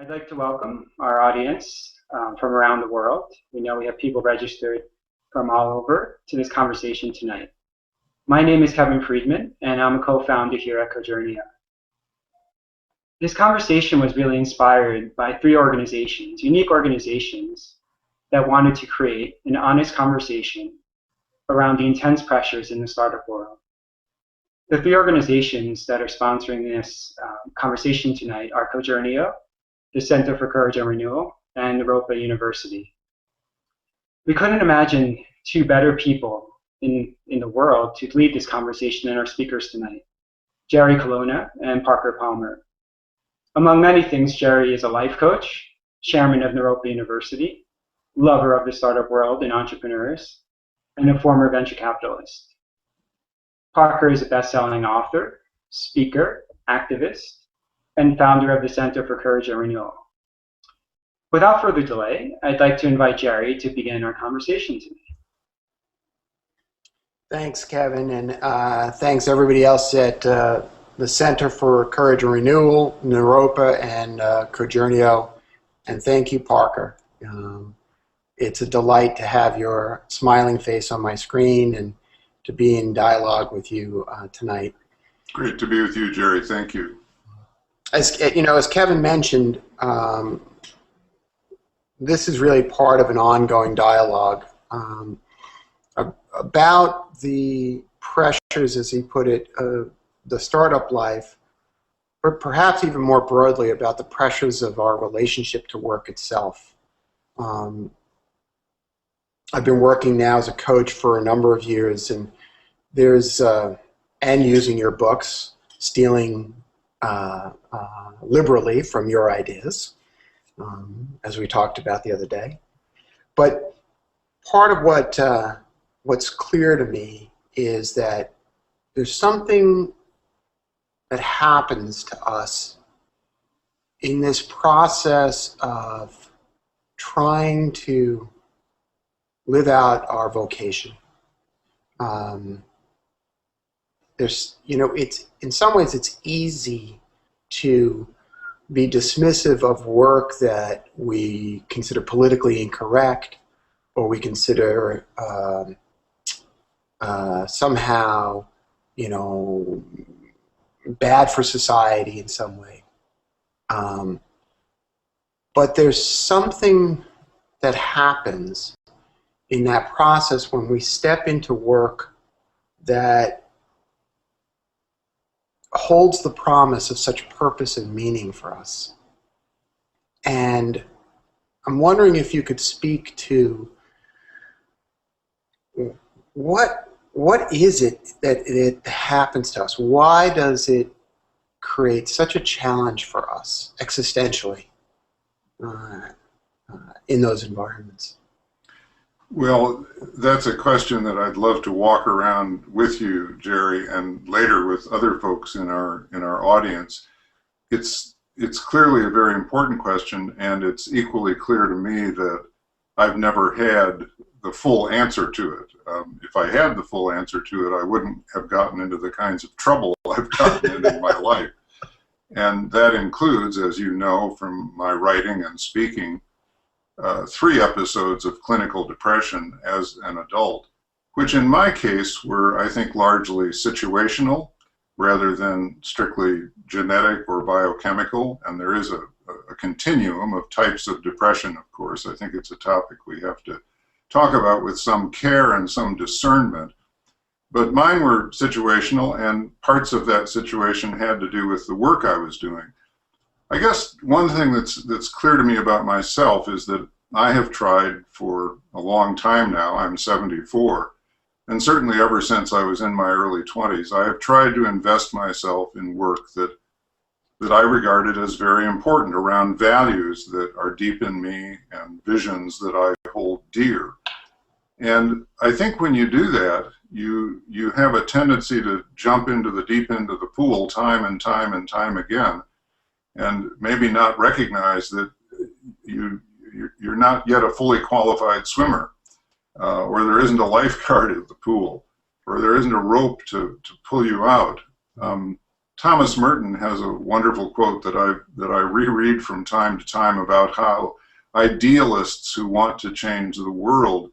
I'd like to welcome our audience from around the world. We know we have people registered from all over to this conversation tonight. My name is Kevin Friedman, and I'm a co-founder here at Cojourneo. This conversation was really inspired by three organizations, unique organizations, that wanted to create an honest conversation around the intense pressures in the startup world. The three organizations that are sponsoring this conversation tonight are Cojourneo, the Center for Courage and Renewal, and Naropa University. We couldn't imagine two better people in the world to lead this conversation than our speakers tonight, Jerry Colonna and Parker Palmer. Among many things, Jerry is a life coach, chairman of Naropa University, lover of the startup world and entrepreneurs, and a former venture capitalist. Parker is a best-selling author, speaker, activist, and founder of the Center for Courage and Renewal. Without further delay, I'd like to invite Jerry to begin our conversation tonight. Thanks, Kevin, and thanks everybody else at the Center for Courage and Renewal, Naropa, and Cojourneo, and thank you, Parker. It's a delight to have your smiling face on my screen and to be in dialogue with you tonight. Great to be with you, Jerry. Thank you. As you know, as Kevin mentioned, this is really part of an ongoing dialogue about the pressures, as he put it, the startup life, but perhaps even more broadly about the pressures of our relationship to work itself. I've been working now as a coach for a number of years, and there's and using your books, stealing liberally from your ideas, as we talked about the other day. But part of what's clear to me is that there's something that happens to us in this process of trying to live out our vocation. It's in some ways it's easy to be dismissive of work that we consider politically incorrect, or we consider somehow, bad for society in some way. But there's something that happens in that process when we step into work that holds the promise of such purpose and meaning for us. And I'm wondering if you could speak to what is it that it happens to us? Why does it create such a challenge for us existentially in those environments? Well, that's a question that I'd love to walk around with you, Jerry, and later with other folks in our audience. It's clearly a very important question, and it's equally clear to me that I've never had the full answer to it. If I had the full answer to it, I wouldn't have gotten into the kinds of trouble I've gotten in my life. And that includes, as you know from my writing and speaking, 3 episodes of clinical depression as an adult, which in my case were, I think, largely situational rather than strictly genetic or biochemical. And there is a continuum of types of depression, of course. I think it's a topic we have to talk about with some care and some discernment. But mine were situational, and parts of that situation had to do with the work I was doing. I guess one thing that's clear to me about myself is that I have tried for a long time now. I'm 74, and certainly ever since I was in my early 20s, I have tried to invest myself in work that I regarded as very important, around values that are deep in me and visions that I hold dear. And I think when you do that, you have a tendency to jump into the deep end of the pool time and time and time again, and maybe not recognize that you're not yet a fully qualified swimmer, or there isn't a lifeguard at the pool, or there isn't a rope to pull you out. Thomas Merton has a wonderful quote that I reread from time to time about how idealists who want to change the world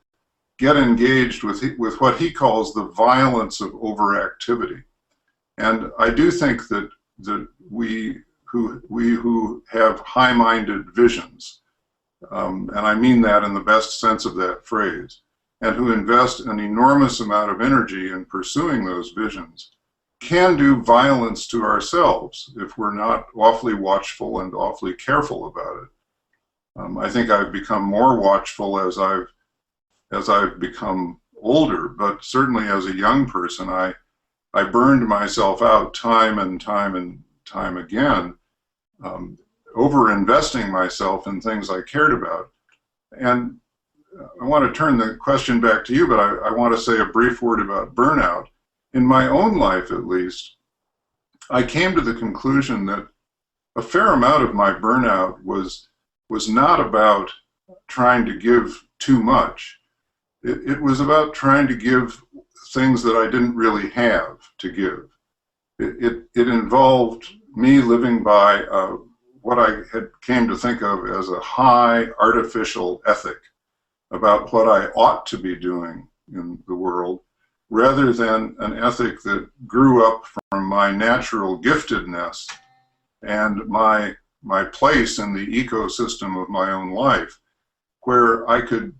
get engaged with what he calls the violence of overactivity. And I do think that we who have high-minded visions, and I mean that in the best sense of that phrase, and who invest an enormous amount of energy in pursuing those visions, can do violence to ourselves if we're not awfully watchful and awfully careful about it. I think I've become more watchful as I've become older, but certainly as a young person, I burned myself out time and time again, over investing myself in things I cared about. And I want to turn the question back to you, but I want to say a brief word about burnout. In my own life, at least, I came to the conclusion that a fair amount of my burnout was not about trying to give too much. It was about trying to give things that I didn't really have to give. It involved me living by what I had came to think of as a high artificial ethic about what I ought to be doing in the world, rather than an ethic that grew up from my natural giftedness and my place in the ecosystem of my own life, where I could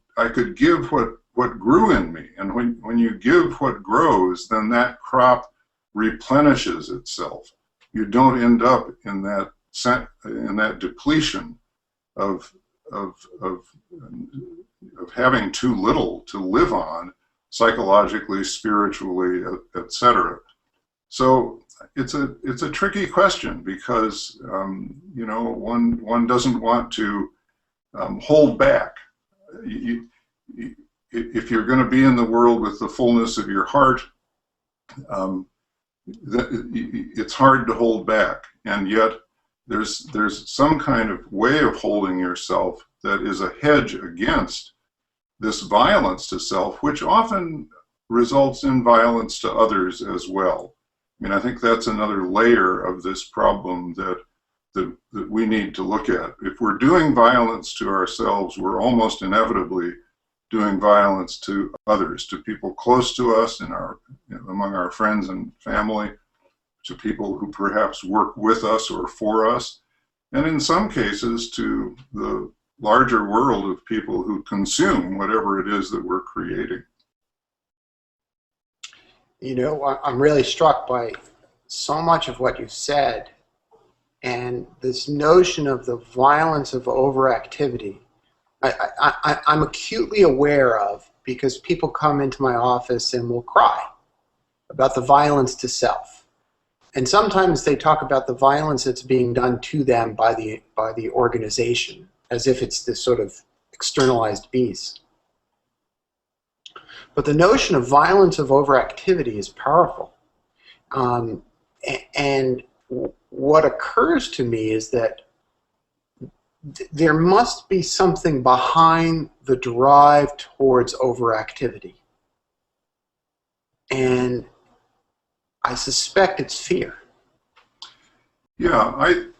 give what grew in me. And when you give what grows, then that crop replenishes itself. You don't end up in that depletion of having too little to live on, psychologically, spiritually, etc. So it's a tricky question, because you know, one doesn't want to hold back. If you're going to be in the world with the fullness of your heart, it's hard to hold back, and yet there's some kind of way of holding yourself that is a hedge against this violence to self, which often results in violence to others as well. I mean, I think that's another layer of this problem that we need to look at. If we're doing violence to ourselves, we're almost inevitably doing violence to others, to people close to us, among our friends and family, to people who perhaps work with us or for us, and in some cases to the larger world of people who consume whatever it is that we're creating. You know, I'm really struck by so much of what you said, and this notion of the violence of overactivity. I'm acutely aware of, because people come into my office and will cry about the violence to self. And sometimes they talk about the violence that's being done to them by the organization, as if it's this sort of externalized beast. But the notion of violence of overactivity is powerful. And what occurs to me is that there must be something behind the drive towards overactivity. And I suspect it's fear. Yeah,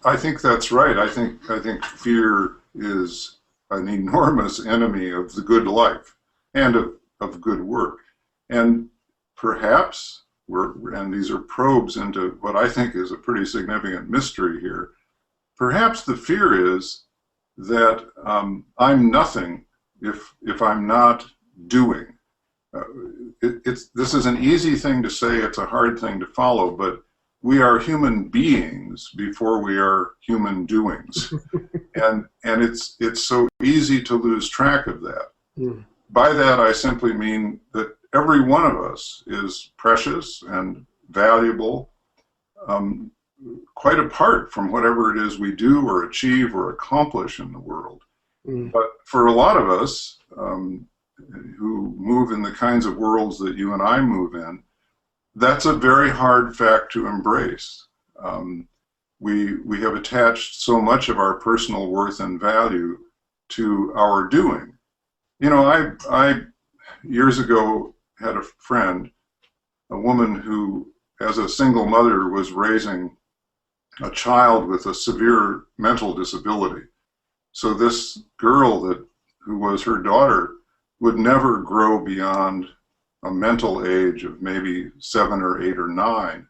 I think that's right. I think fear is an enormous enemy of the good life and of good work. And perhaps and these are probes into what I think is a pretty significant mystery here, perhaps the fear is that I'm nothing if I'm not doing. This is an easy thing to say, it's a hard thing to follow, but we are human beings before we are human doings. and it's so easy to lose track of that. Mm. By that I simply mean that every one of us is precious and valuable, quite apart from whatever it is we do or achieve or accomplish in the world. Mm. But for a lot of us who move in the kinds of worlds that you and I move in, that's a very hard fact to embrace. We have attached so much of our personal worth and value to our doing. You know, I years ago had a friend, a woman who as a single mother, was raising a child with a severe mental disability. So this girl who was her daughter would never grow beyond a mental age of maybe 7 or 8 or 9.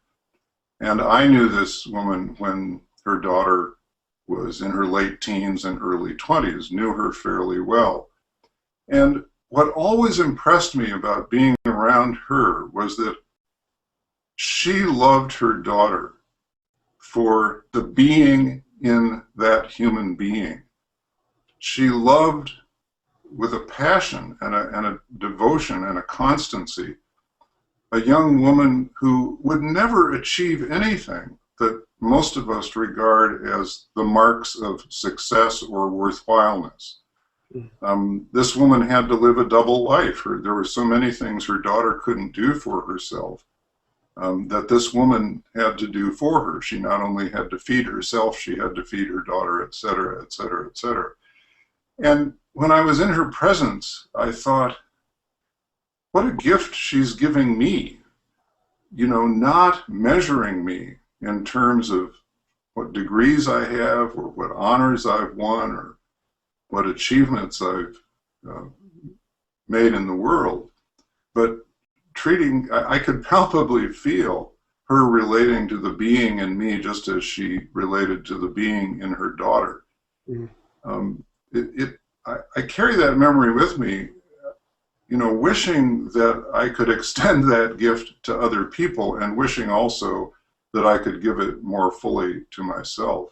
And I knew this woman when her daughter was in her late teens and early 20s, knew her fairly well. And what always impressed me about being around her was that she loved her daughter for the being in that human being. She loved with a passion and a devotion and a constancy a young woman who would never achieve anything that most of us regard as the marks of success or worthwhileness. This woman had to live a double life. There were so many things her daughter couldn't do for herself that this woman had to do for her. She not only had to feed herself, she had to feed her daughter, et cetera, et cetera, et cetera. And when I was in her presence, I thought, what a gift she's giving me, you know, not measuring me in terms of what degrees I have or what honors I've won or what achievements I've made in the world, but I could palpably feel her relating to the being in me just as she related to the being in her daughter. I carry that memory with me, you know, wishing that I could extend that gift to other people and wishing also that I could give it more fully to myself.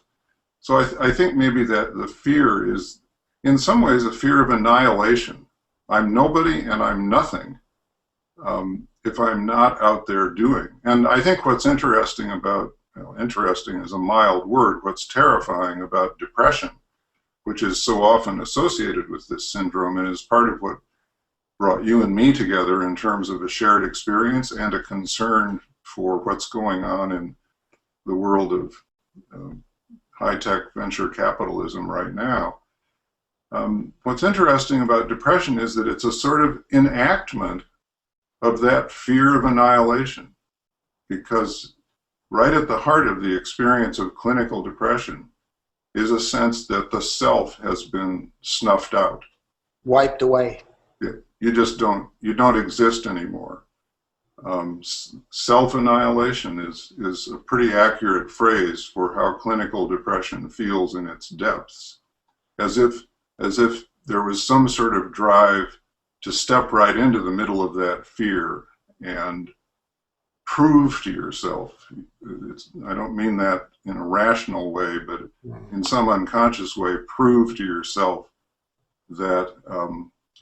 So I think maybe that the fear is, in some ways, a fear of annihilation. I'm nobody and I'm nothing if I'm not out there doing. And I think what's interesting about, interesting is a mild word, what's terrifying about depression, which is so often associated with this syndrome and is part of what brought you and me together in terms of a shared experience and a concern for what's going on in the world of high-tech venture capitalism right now. What's interesting about depression is that it's a sort of enactment of that fear of annihilation, because right at the heart of the experience of clinical depression is a sense that the self has been snuffed out. Wiped away. You just don't exist anymore. Self-annihilation is a pretty accurate phrase for how clinical depression feels in its depths, as if there was some sort of drive to step right into the middle of that fear and prove to yourself. I don't mean that in a rational way, but in some unconscious way, prove to yourself that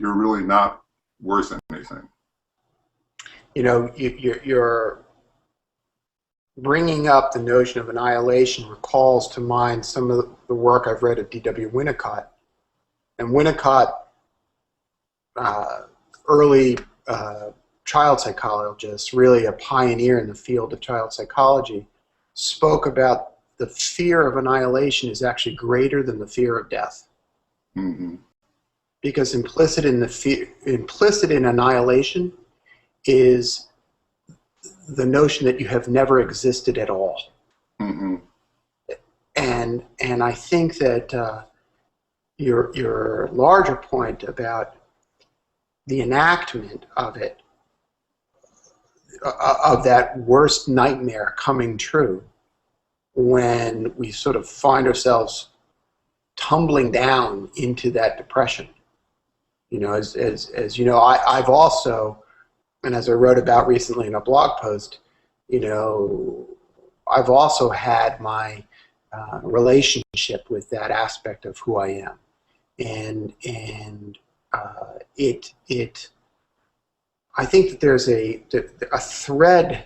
you're really not worth anything. You know, you're bringing up the notion of annihilation recalls to mind some of the work I've read of D.W. Winnicott. And Winnicott, early child psychologist, really a pioneer in the field of child psychology, spoke about the fear of annihilation is actually greater than the fear of death. Mm-hmm. Because implicit in annihilation is the notion that you have never existed at all. Mm-hmm. And I think that your larger point about the enactment of it, of that worst nightmare coming true, when we sort of find ourselves tumbling down into that depression. You know, as you know, I've also, and as I wrote about recently in a blog post, you know, I've also had my relationship with that aspect of who I am, and I think that there's a thread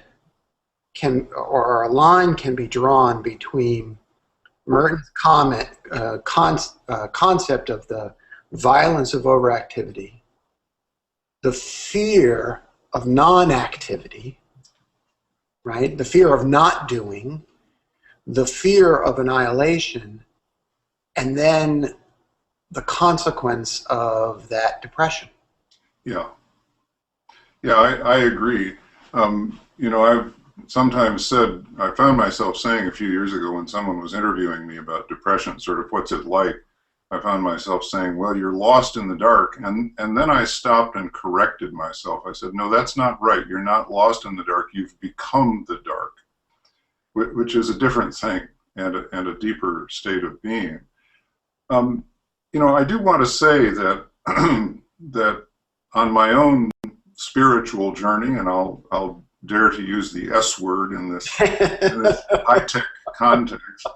or a line can be drawn between Merton's concept of the violence of overactivity, the fear of non-activity, right? The fear of not doing, the fear of annihilation, and then the consequence of that depression. Yeah. Yeah, I agree. You know, I've sometimes said, I found myself saying a few years ago when someone was interviewing me about depression, sort of what's it like, I found myself saying, well, you're lost in the dark. And then I stopped and corrected myself. I said, no, that's not right. You're not lost in the dark. You've become the dark, which is a different thing and a deeper state of being. You know, I do want to say that that on my own spiritual journey, and I'll dare to use the S word in this high-tech context,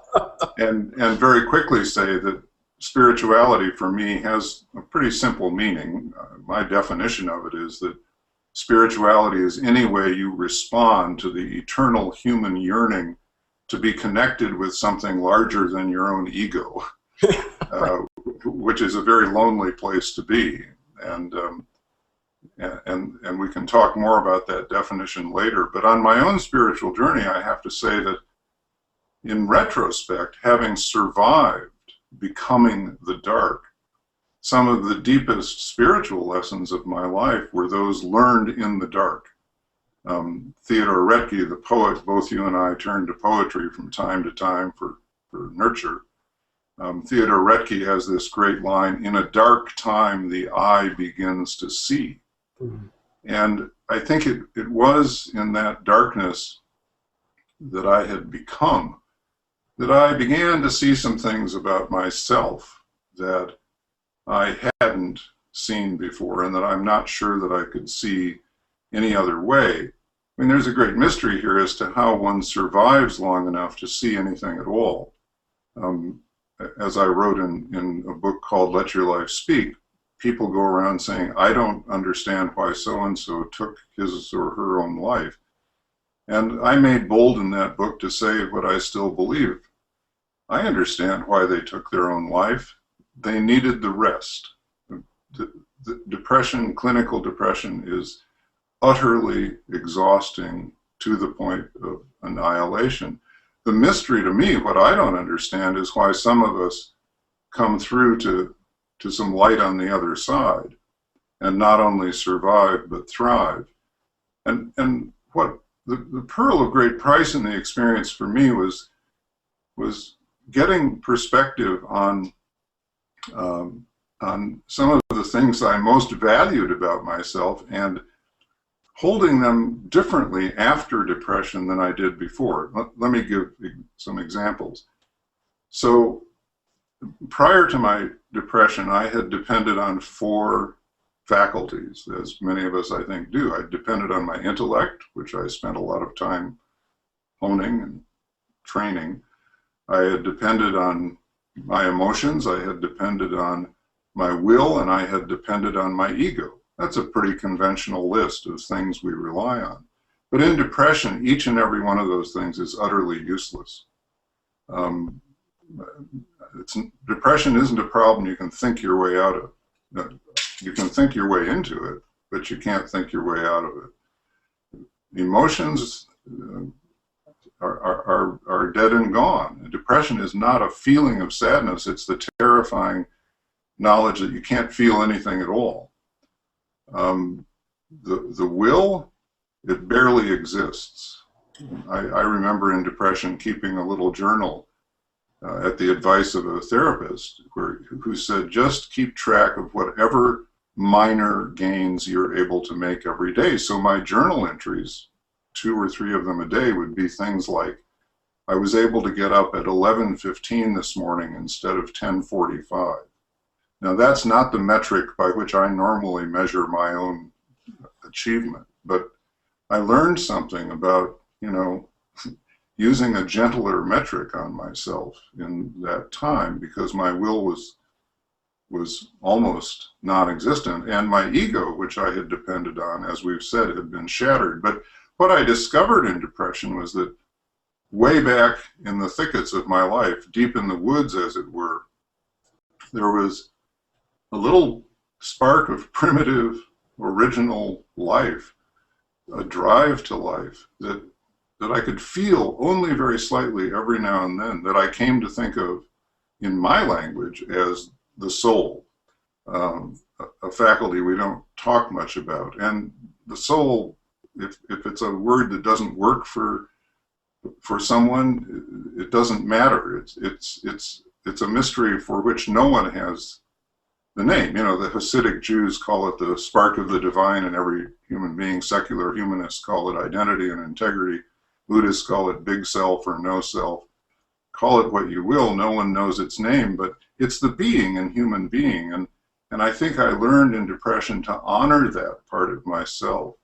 and very quickly say that spirituality for me has a pretty simple meaning. My definition of it is that spirituality is any way you respond to the eternal human yearning to be connected with something larger than your own ego, which is a very lonely place to be. And we can talk more about that definition later. But on my own spiritual journey, I have to say that in retrospect, having survived becoming the dark, some of the deepest spiritual lessons of my life were those learned in the dark. Theodore Retke, the poet, both you and I turn to poetry from time to time for nurture. Theodore Retke has this great line, in a dark time the eye begins to see. Mm-hmm. And I think it was in that darkness that I had become, that I began to see some things about myself that I hadn't seen before and that I'm not sure that I could see any other way. I mean, there's a great mystery here as to how one survives long enough to see anything at all. As I wrote in a book called Let Your Life Speak, people go around saying, I don't understand why so-and-so took his or her own life. And I made bold in that book to say what I still believe. I understand why they took their own life. They needed the rest. The depression, clinical depression, is utterly exhausting to the point of annihilation. The mystery to me, what I don't understand, is why some of us come through to some light on the other side and not only survive but thrive. And what the pearl of great price in the experience for me was getting perspective on some of the things I most valued about myself and holding them differently after depression than I did before. Let me give some examples. So prior to my depression, I had depended on 4 faculties, as many of us I think do. I depended on my intellect, which I spent a lot of time honing and training. I had depended on my emotions, I had depended on my will, and I had depended on my ego. That's a pretty conventional list of things we rely on. But in depression, each and every one of those things is utterly useless. Depression isn't a problem you can think your way out of. You can think your way into it, but you can't think your way out of it. Emotions are dead and gone. Depression is not a feeling of sadness, it's the terrifying knowledge that you can't feel anything at all. The will, it barely exists. I remember in depression keeping a little journal at the advice of a therapist who said, just keep track of whatever minor gains you're able to make every day. So my journal entries, 2 or 3 of them a day, would be things like, I was able to get up at 11:15 this morning instead of 10:45. Now that's not the metric by which I normally measure my own achievement, but I learned something about, using a gentler metric on myself in that time, because my will was almost non-existent, and my ego, which I had depended on, as we've said, had been shattered. But what I discovered in depression was that way back in the thickets of my life, deep in the woods as it were, there was a little spark of primitive, original life, a drive to life that I could feel only very slightly every now and then, that I came to think of in my language as the soul, a faculty we don't talk much about. And the soul if it's a word that doesn't work for someone, it doesn't matter. It's a mystery for which no one has the name. You know, the Hasidic Jews call it the spark of the divine in every human being. Secular humanists call it identity and integrity. Buddhists call it big self or no self. Call it what you will, no one knows its name, but it's the being and human being. And I think I learned in depression to honor that part of myself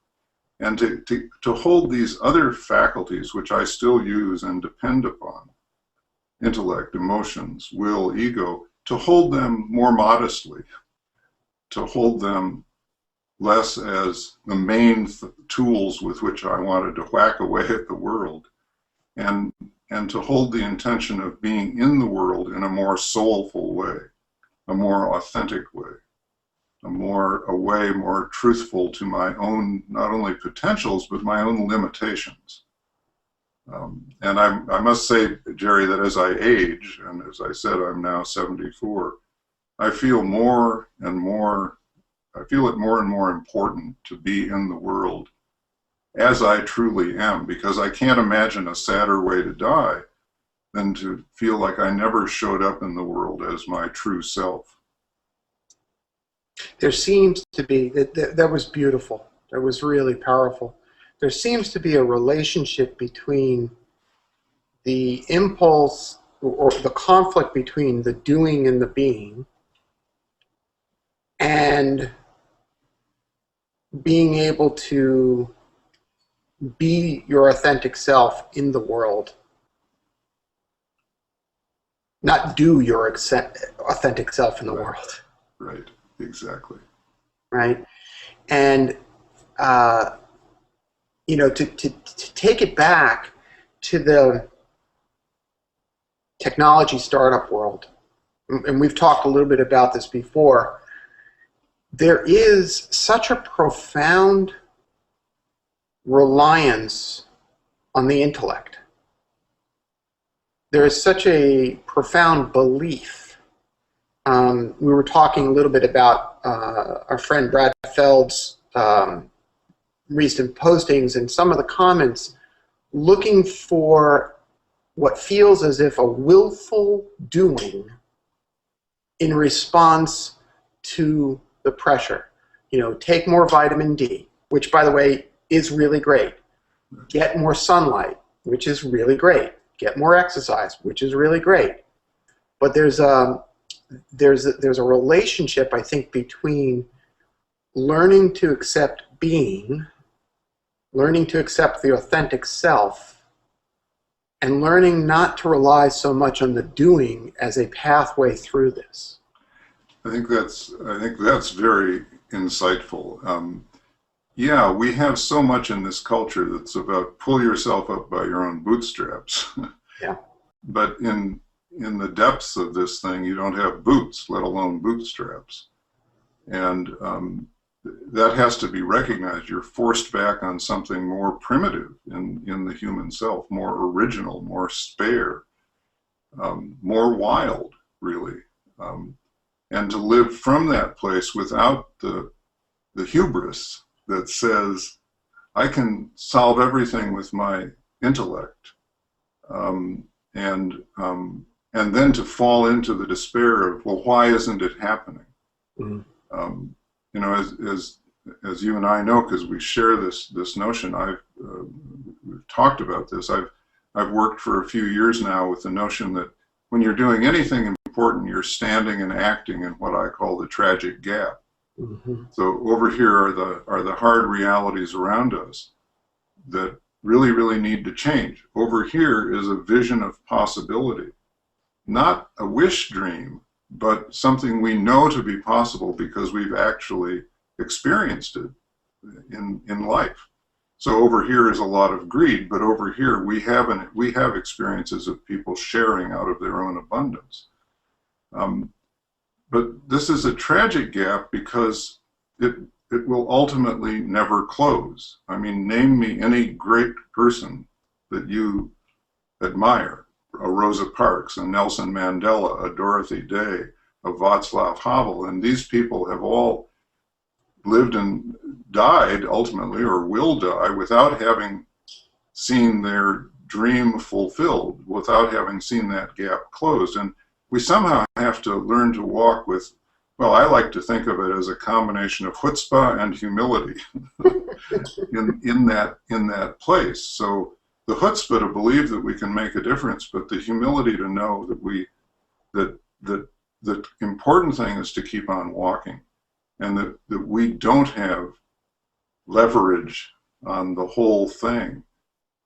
and to hold these other faculties, which I still use and depend upon, intellect, emotions, will, ego, to hold them more modestly, to hold them less as the main tools with which I wanted to whack away at the world, and to hold the intention of being in the world in a more soulful way, a more authentic way, a way more truthful to my own, not only potentials, but my own limitations. And I must say, Jerry, that as I age, and as I said, I'm now 74, I feel it more and more important to be in the world as I truly am, because I can't imagine a sadder way to die than to feel like I never showed up in the world as my true self. There seems to be, that was beautiful. That was really powerful. There seems to be a relationship between the impulse or the conflict between the doing and the being and being able to be your authentic self in the world. Not do your authentic self in the world. Right, exactly. Right? And, you know, to take it back to the technology startup world, and we've talked a little bit about this before, there is such a profound reliance on the intellect. There is such a profound belief. We were talking a little bit about our friend Brad Feld's recent postings and some of the comments looking for what feels as if a willful doing in response to the pressure. You know, take more vitamin D, which, by the way, is really great. Get more sunlight, which is really great. Get more exercise, which is really great. But there's a relationship, I think, between learning to accept being, learning to accept the authentic self, and learning not to rely so much on the doing as a pathway through this. I think that's very insightful. Yeah, we have so much in this culture that's about pull yourself up by your own bootstraps. Yeah. But in the depths of this thing, you don't have boots, let alone bootstraps. And that has to be recognized. You're forced back on something more primitive in the human self, more original, more spare, more wild, really. And to live from that place without the hubris that says, I can solve everything with my intellect, and then to fall into the despair of, well, why isn't it happening? Mm-hmm. You know, as you and I know, because we share this notion, we've talked about this. I've worked for a few years now with the notion that when you're doing anything important, you're standing and acting in what I call the tragic gap. Mm-hmm. So over here are the hard realities around us that really, really need to change. Over here is a vision of possibility, not a wish dream, but something we know to be possible because we've actually experienced it in life. So over here is a lot of greed, but over here we have experiences of people sharing out of their own abundance. But this is a tragic gap because it will ultimately never close. I mean, name me any great person that you admire, a Rosa Parks, a Nelson Mandela, a Dorothy Day, a Václav Havel, and these people have all lived and died ultimately, or will die, without having seen their dream fulfilled, without having seen that gap closed. And we somehow have to learn to walk with, well, I like to think of it as a combination of chutzpah and humility in that place. So the chutzpah to believe that we can make a difference, but the humility to know that the important thing is to keep on walking, and that we don't have leverage on the whole thing,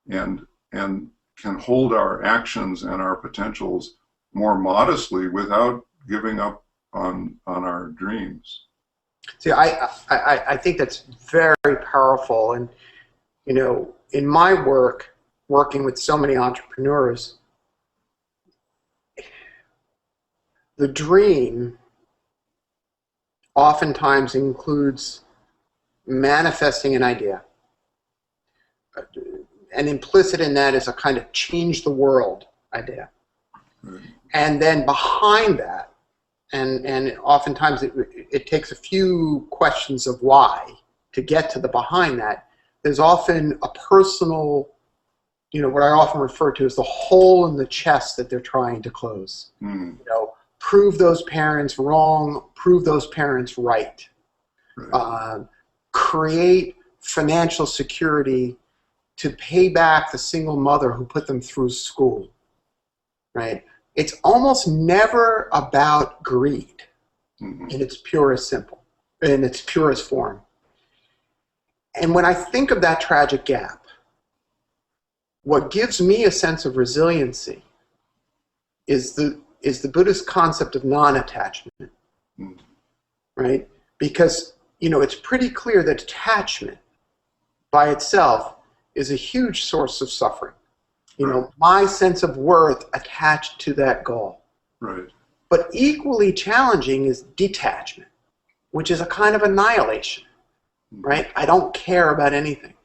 and can hold our actions and our potentials more modestly without giving up on our dreams. See, I think that's very powerful. And, you know, in my work, working with so many entrepreneurs, the dream oftentimes includes manifesting an idea. And implicit in that is a kind of change the world idea. Right. And then behind that, and oftentimes it takes a few questions of why to get to the behind that, there's often a personal, you know, what I often refer to as the hole in the chest that they're trying to close. You know, prove those parents wrong, prove those parents right. Right. Create financial security to pay back the single mother who put them through school, right? It's almost never about greed in its purest form. And when I think of that tragic gap, what gives me a sense of resiliency is the Buddhist concept of non-attachment, right? Because, you know, it's pretty clear that attachment by itself is a huge source of suffering. You know, my sense of worth attached to that goal. Right. But equally challenging is detachment, which is a kind of annihilation, right? I don't care about anything.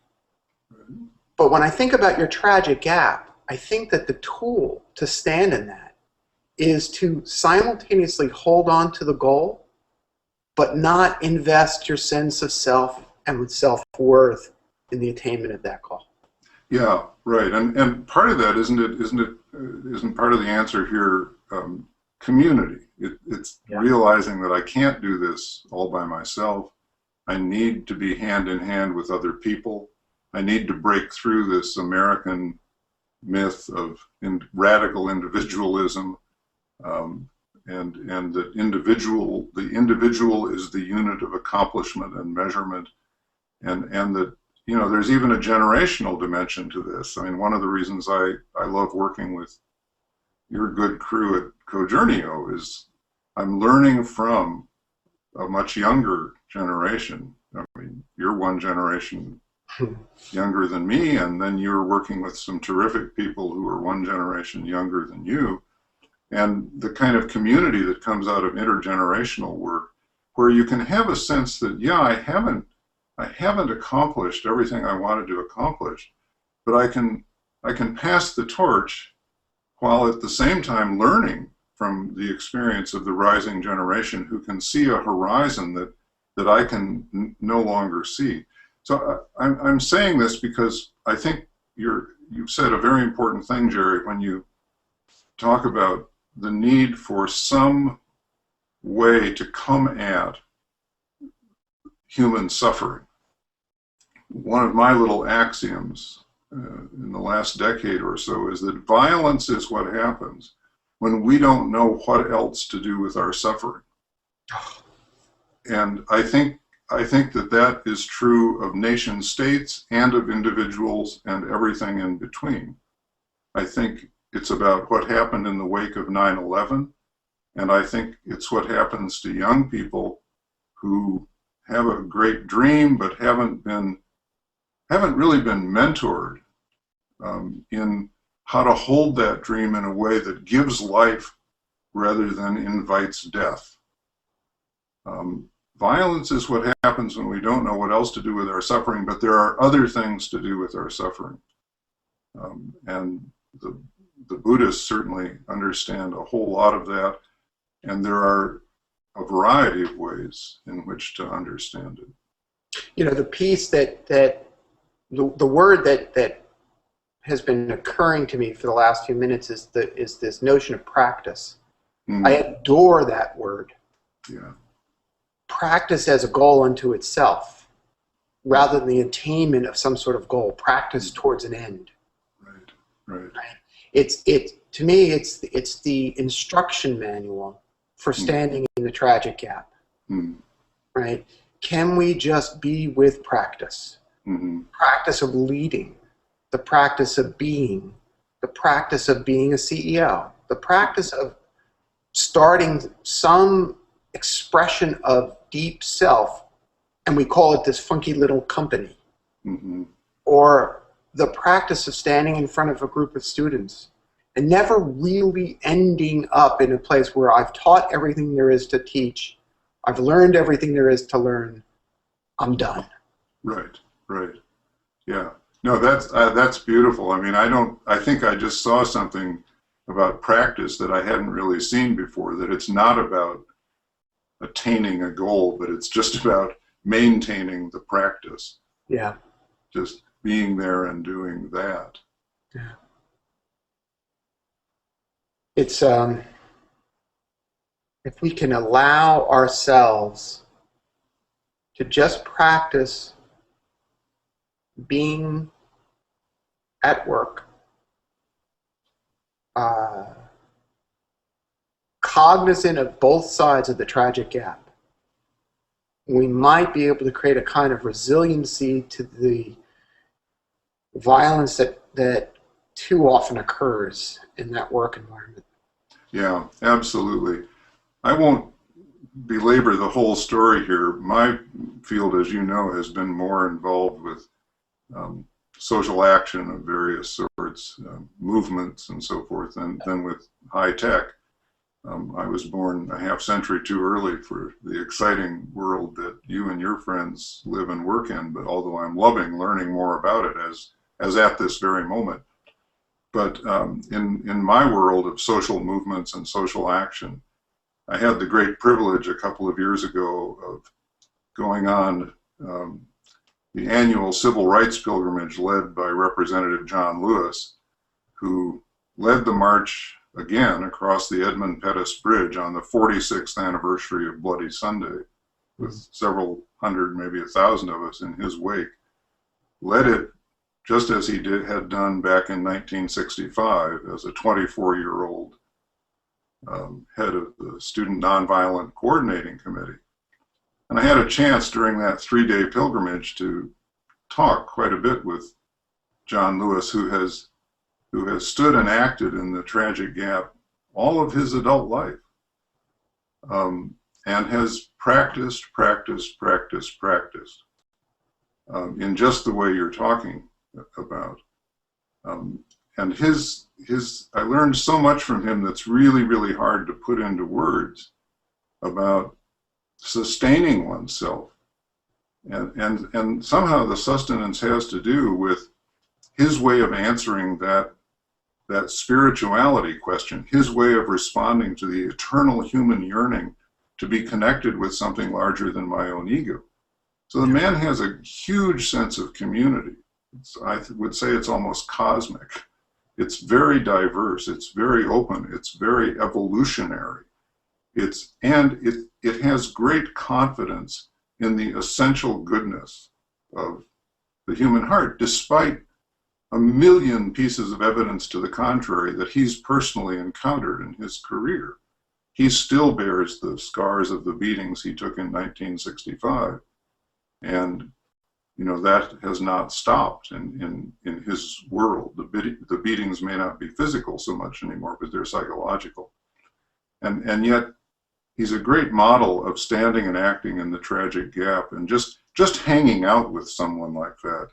But when I think about your tragic gap, I think that the tool to stand in that is to simultaneously hold on to the goal, but not invest your sense of self and with self-worth in the attainment of that goal. Yeah, right. And part of that isn't part of the answer here community. It's realizing that I can't do this all by myself. I need to be hand in hand with other people. I need to break through this American myth of radical individualism, and that the individual is the unit of accomplishment and measurement, and that, you know, there's even a generational dimension to this. I mean, one of the reasons I love working with your good crew at Cojourneo is I'm learning from a much younger generation. I mean, you're one generation younger than me, and then you're working with some terrific people who are one generation younger than you. And the kind of community that comes out of intergenerational work, where you can have a sense that, yeah, I haven't accomplished everything I wanted to accomplish, but I can pass the torch while at the same time learning from the experience of the rising generation who can see a horizon that I can no longer see. So I'm saying this because I think you've said a very important thing, Jerry, when you talk about the need for some way to come at human suffering. One of my little axioms in the last decade or so is that violence is what happens when we don't know what else to do with our suffering. And I think that is true of nation states and of individuals and everything in between. I think it's about what happened in the wake of 9/11, and I think it's what happens to young people who have a great dream but haven't really been mentored in how to hold that dream in a way that gives life rather than invites death. Violence is what happens when we don't know what else to do with our suffering, but there are other things to do with our suffering. And the Buddhists certainly understand a whole lot of that, and there are a variety of ways in which to understand it. you know, the piece the word that has been occurring to me for the last few minutes is this notion of practice. Mm. I adore that word. Yeah. Practice as a goal unto itself, rather than the attainment of some sort of goal. Practice towards an end. Right. To me, it's the instruction manual for standing in the tragic gap. Mm. Right? Can we just be with practice? Mm-hmm. Practice of leading, the practice of being, the practice of being a CEO, the practice of starting some expression of deep self, and we call it this funky little company. Mm-hmm. Or the practice of standing in front of a group of students and never really ending up in a place where I've taught everything there is to teach, I've learned everything there is to learn, I'm done. Right. Yeah. No, that's beautiful. I mean, I think I just saw something about practice that I hadn't really seen before, that it's not about attaining a goal, but it's just about maintaining the practice. Yeah. Just being there and doing that. Yeah. It's if we can allow ourselves to just practice being at work, cognizant of both sides of the tragic gap, we might be able to create a kind of resiliency to the violence that too often occurs in that work environment. Yeah, absolutely. I won't belabor the whole story here. My field, as you know, has been more involved with social action of various sorts, movements and so forth, than with high tech. I was born a half century too early for the exciting world that you and your friends live and work in, but although I'm loving learning more about it as at this very moment. But in my world of social movements and social action, I had the great privilege a couple of years ago of going on the annual civil rights pilgrimage led by Representative John Lewis, who led the march again across the Edmund Pettus Bridge on the 46th anniversary of Bloody Sunday, with several hundred, maybe 1,000 of us in his wake. Led it just as he had done back in 1965 as a 24-year-old head of the Student Nonviolent Coordinating Committee. And I had a chance during that 3-day pilgrimage to talk quite a bit with John Lewis, who has stood and acted in the tragic gap all of his adult life, and has practiced in just the way you're talking about. And I learned so much from him that's really, really hard to put into words about sustaining oneself. And somehow the sustenance has to do with his way of answering that spirituality question, his way of responding to the eternal human yearning to be connected with something larger than my own ego. So the man has a huge sense of community. I would say it's almost cosmic. It's very diverse, it's very open, it's very evolutionary. It has great confidence in the essential goodness of the human heart, despite a million pieces of evidence to the contrary that he's personally encountered in his career. He still bears the scars of the beatings he took in 1965. And that has not stopped in his world. The beatings may not be physical so much anymore, but they're psychological. And yet he's a great model of standing and acting in the tragic gap, and just hanging out with someone like that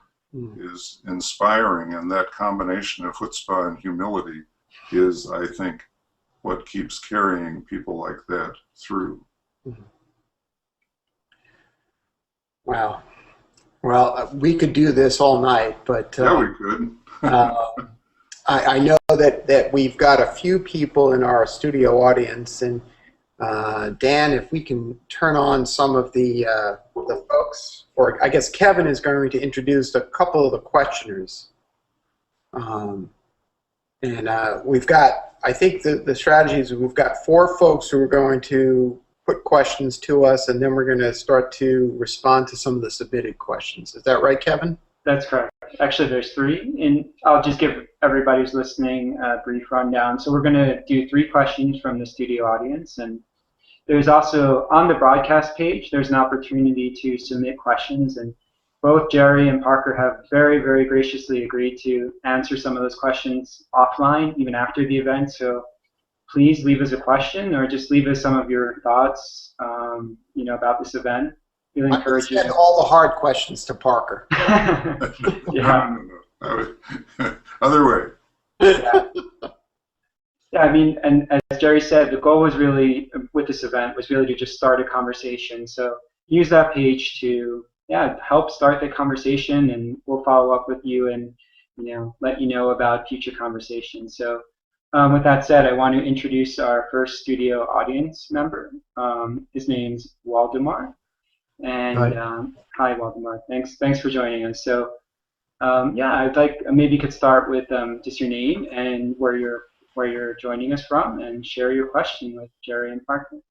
is inspiring, and that combination of chutzpah and humility is, I think, what keeps carrying people like that through. Wow. Well, we could do this all night, but yeah, we could. I know that we've got a few people in our studio audience, and Dan, if we can turn on some of the the folks, or I guess Kevin is going to introduce a couple of the questioners. We've got, I think the strategy is we've got 4 folks who are going to put questions to us, and then we're going to start to respond to some of the submitted questions. Is that right, Kevin? That's correct. Actually, there's 3, and I'll just give everybody who's listening a brief rundown. So we're going to do 3 questions from the studio audience, and there's also, on the broadcast page, there's an opportunity to submit questions, and both Jerry and Parker have very, very graciously agreed to answer some of those questions offline, even after the event. So please leave us a question, or just leave us some of your thoughts, about this event. Really encourage you. Send all the hard questions to Parker. Yeah. Other way. Yeah. Yeah, I mean, and as Jerry said, the goal was really, with this event, was really to just start a conversation. So use that page to, help start the conversation, and we'll follow up with you and, let you know about future conversations. So with that said, I want to introduce our first studio audience member. His name's Waldemar. And hi, Waldemar. Thanks for joining us. So I'd like, maybe you could start with just your name and where you're joining us from, and share your question with Jerry and Parker.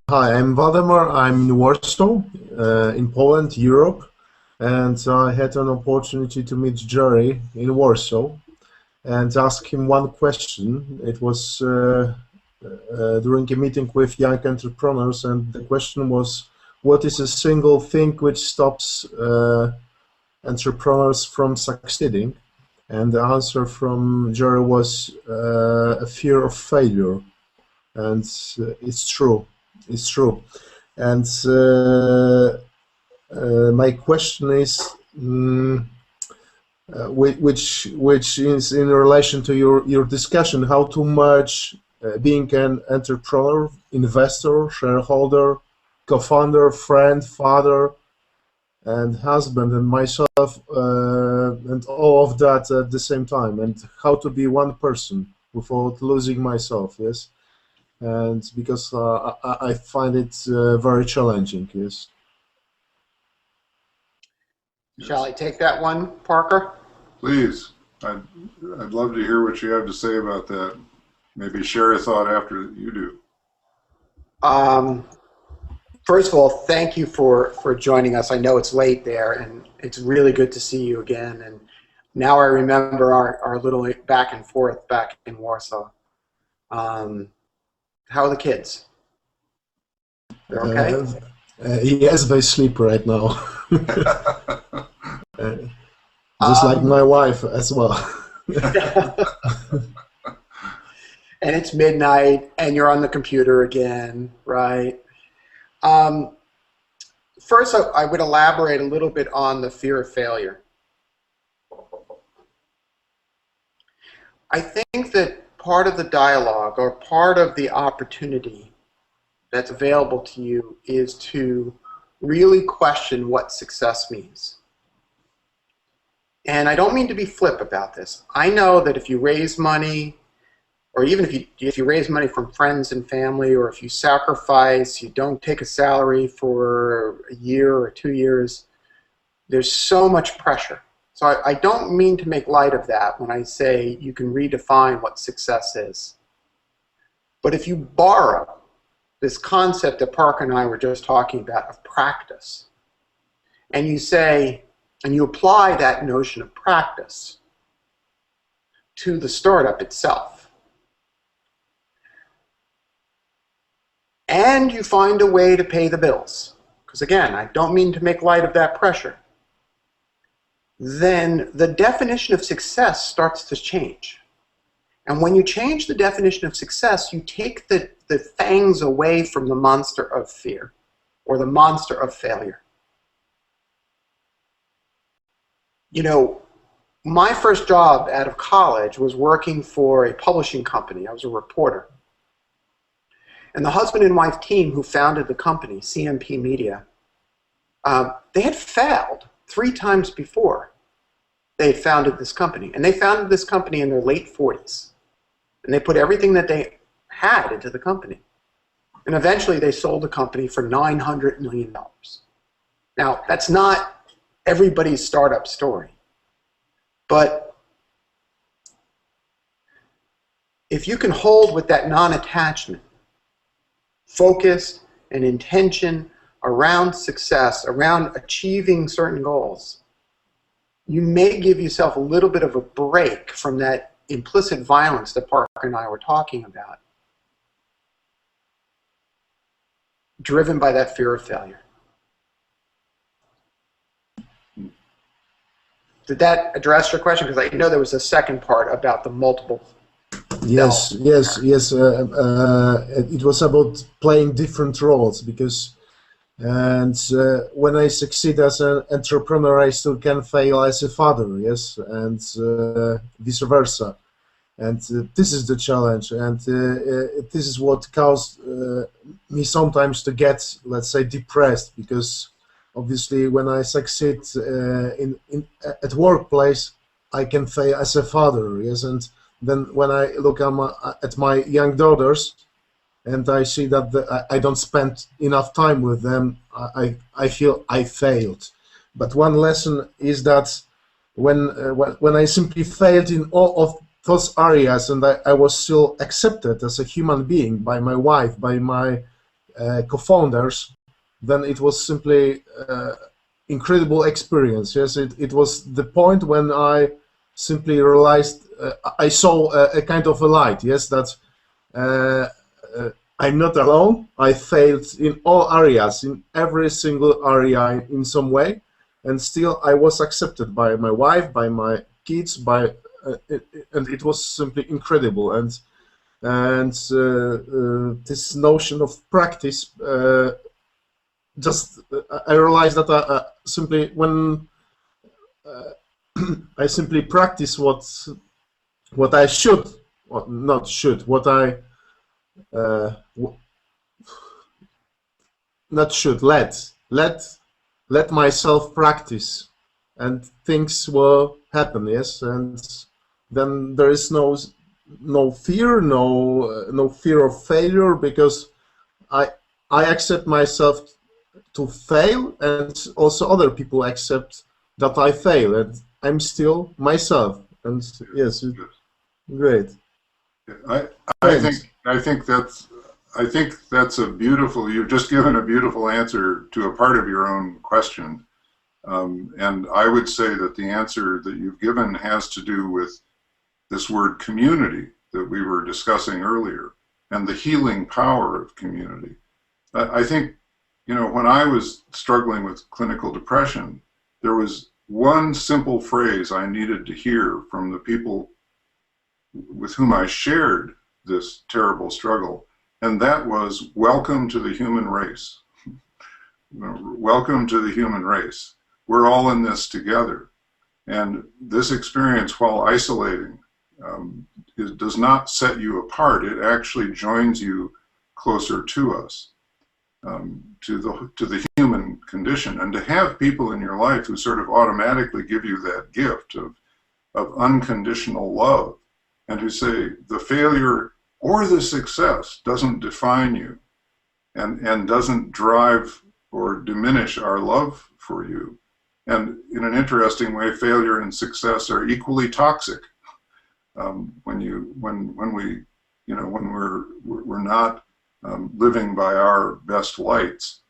Hi, I'm Waldemar. I'm in Warsaw, in Poland, Europe, and I had an opportunity to meet Jerry in Warsaw and ask him one question. It was during a meeting with young entrepreneurs, and the question was, what is a single thing which stops entrepreneurs from succeeding? And the answer from Jerry was a fear of failure. And it's true. It's true. And my question is, which is in relation to your discussion, how to merge being an entrepreneur, investor, shareholder, co-founder, friend, father, and husband, and myself, and all of that at the same time, and how to be one person without losing myself, yes? And because I find it very challenging, yes. Shall I take that one, Parker? Please. I'd love to hear what you have to say about that. Maybe share a thought after you do. First of all, thank you for joining us. I know it's late there, and it's really good to see you again. And now I remember our little back and forth back in Warsaw. How are the kids? They're okay? Yes, they sleep right now. Just like my wife as well. And it's midnight, and you're on the computer again, right? First, I would elaborate a little bit on the fear of failure. I think that part of the dialogue, or part of the opportunity that's available to you, is to really question what success means. And I don't mean to be flip about this. I know that if you raise money, or even if you raise money from friends and family, or if you sacrifice, you don't take a salary for a year or 2 years, there's so much pressure. So I don't mean to make light of that when I say you can redefine what success is. But if you borrow this concept that Parker and I were just talking about of practice, and you say, and you apply that notion of practice to the startup itself, and you find a way to pay the bills, because again, I don't mean to make light of that pressure, then the definition of success starts to change. And when you change the definition of success, you take the fangs away from the monster of fear, or the monster of failure. You know, my first job out of college was working for a publishing company. I was a reporter. And the husband and wife team who founded the company, CMP Media, they had failed 3 times before they had founded this company. And they founded this company in their late 40s. And they put everything that they had into the company. And eventually they sold the company for $900 million. Now, that's not everybody's startup story. But if you can hold with that non-attachment, focus and intention around success, around achieving certain goals, you may give yourself a little bit of a break from that implicit violence that Parker and I were talking about, driven by that fear of failure. Did that address your question? Because I know there was a second part about the multiple. Yes, yes, yes. It was about playing different roles because, when I succeed as an entrepreneur, I still can fail as a father. Yes, and vice versa. And this is the challenge, and this is what caused me sometimes to get, let's say, depressed, because obviously when I succeed at workplace, I can fail as a father. Yes, and then when I look at my young daughters, and I see that I don't spend enough time with them, I feel I failed. But one lesson is that when I simply failed in all of those areas, and I was still accepted as a human being by my wife, by my co-founders, then it was simply incredible experience. Yes, it was the point when I simply realized, I saw a kind of a light. Yes, that I'm not alone. I failed in all areas, in every single area in some way, and still I was accepted by my wife, by my kids, and it was simply incredible. And this notion of practice, I realized that simply when I simply practice what I should, or not should, what I not should let myself practice, and things will happen. Yes, and then there is no fear, no fear of failure, because I accept myself to fail, and also other people accept that I fail, and I'm still myself. And yes, great. I think that's a beautiful. You've just given a beautiful answer to a part of your own question, and I would say that the answer that you've given has to do with this word community that we were discussing earlier, and the healing power of community. I think, when I was struggling with clinical depression, there was one simple phrase I needed to hear from the people with whom I shared this terrible struggle, and that was, welcome to the human race. Welcome to the human race. We're all in this together. And this experience, while isolating, it does not set you apart. It actually joins you closer to us, to the human condition. And to have people in your life who sort of automatically give you that gift of unconditional love, and who say the failure or the success doesn't define you, and doesn't drive or diminish our love for you. And in an interesting way, failure and success are equally toxic. When we're not living by our best lights.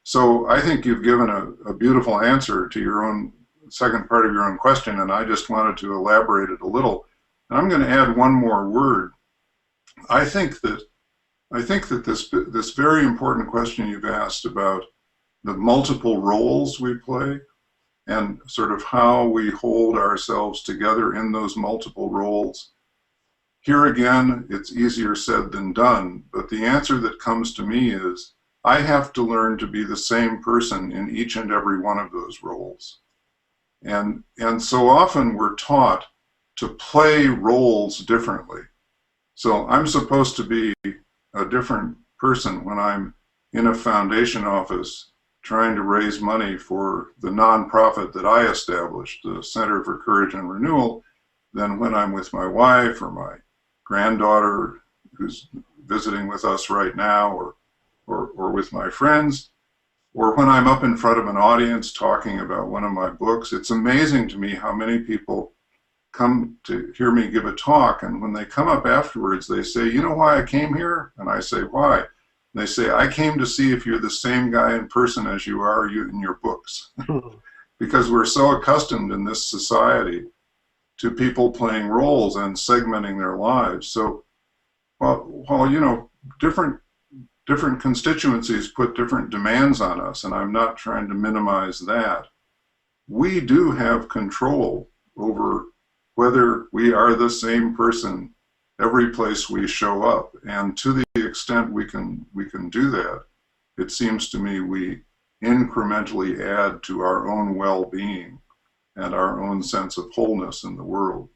So I think you've given a beautiful answer to your own second part of your own question, and I just wanted to elaborate it a little. And I'm going to add one more word. I think that this very important question you've asked about the multiple roles we play, and sort of how we hold ourselves together in those multiple roles. Here again, it's easier said than done, but the answer that comes to me is, I have to learn to be the same person in each and every one of those roles. And so often we're taught to play roles differently. So I'm supposed to be a different person when I'm in a foundation office trying to raise money for the nonprofit that I established, the Center for Courage and Renewal, than when I'm with my wife or my granddaughter who's visiting with us right now, or or with my friends, or when I'm up in front of an audience talking about one of my books. It's amazing to me how many people come to hear me give a talk, and when they come up afterwards, they say, you know why I came here? And I say, why? And they say, I came to see if you're the same guy in person as you are in your books. Because we're so accustomed in this society to people playing roles and segmenting their lives. So, while you know, different constituencies put different demands on us, and I'm not trying to minimize that, we do have control over whether we are the same person every place we show up. And to the extent we can do that, it seems to me we incrementally add to our own well-being and our own sense of wholeness in the world.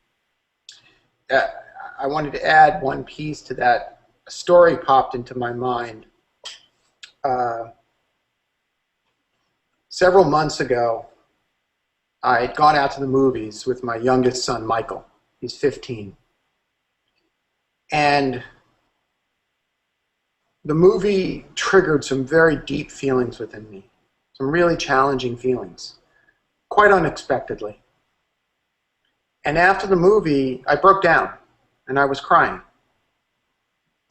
I wanted to add one piece to that. A story popped into my mind. Several months ago, I had gone out to the movies with my youngest son, Michael. He's 15. And the movie triggered some very deep feelings within me, some really challenging feelings, quite unexpectedly. And after the movie, I broke down and I was crying.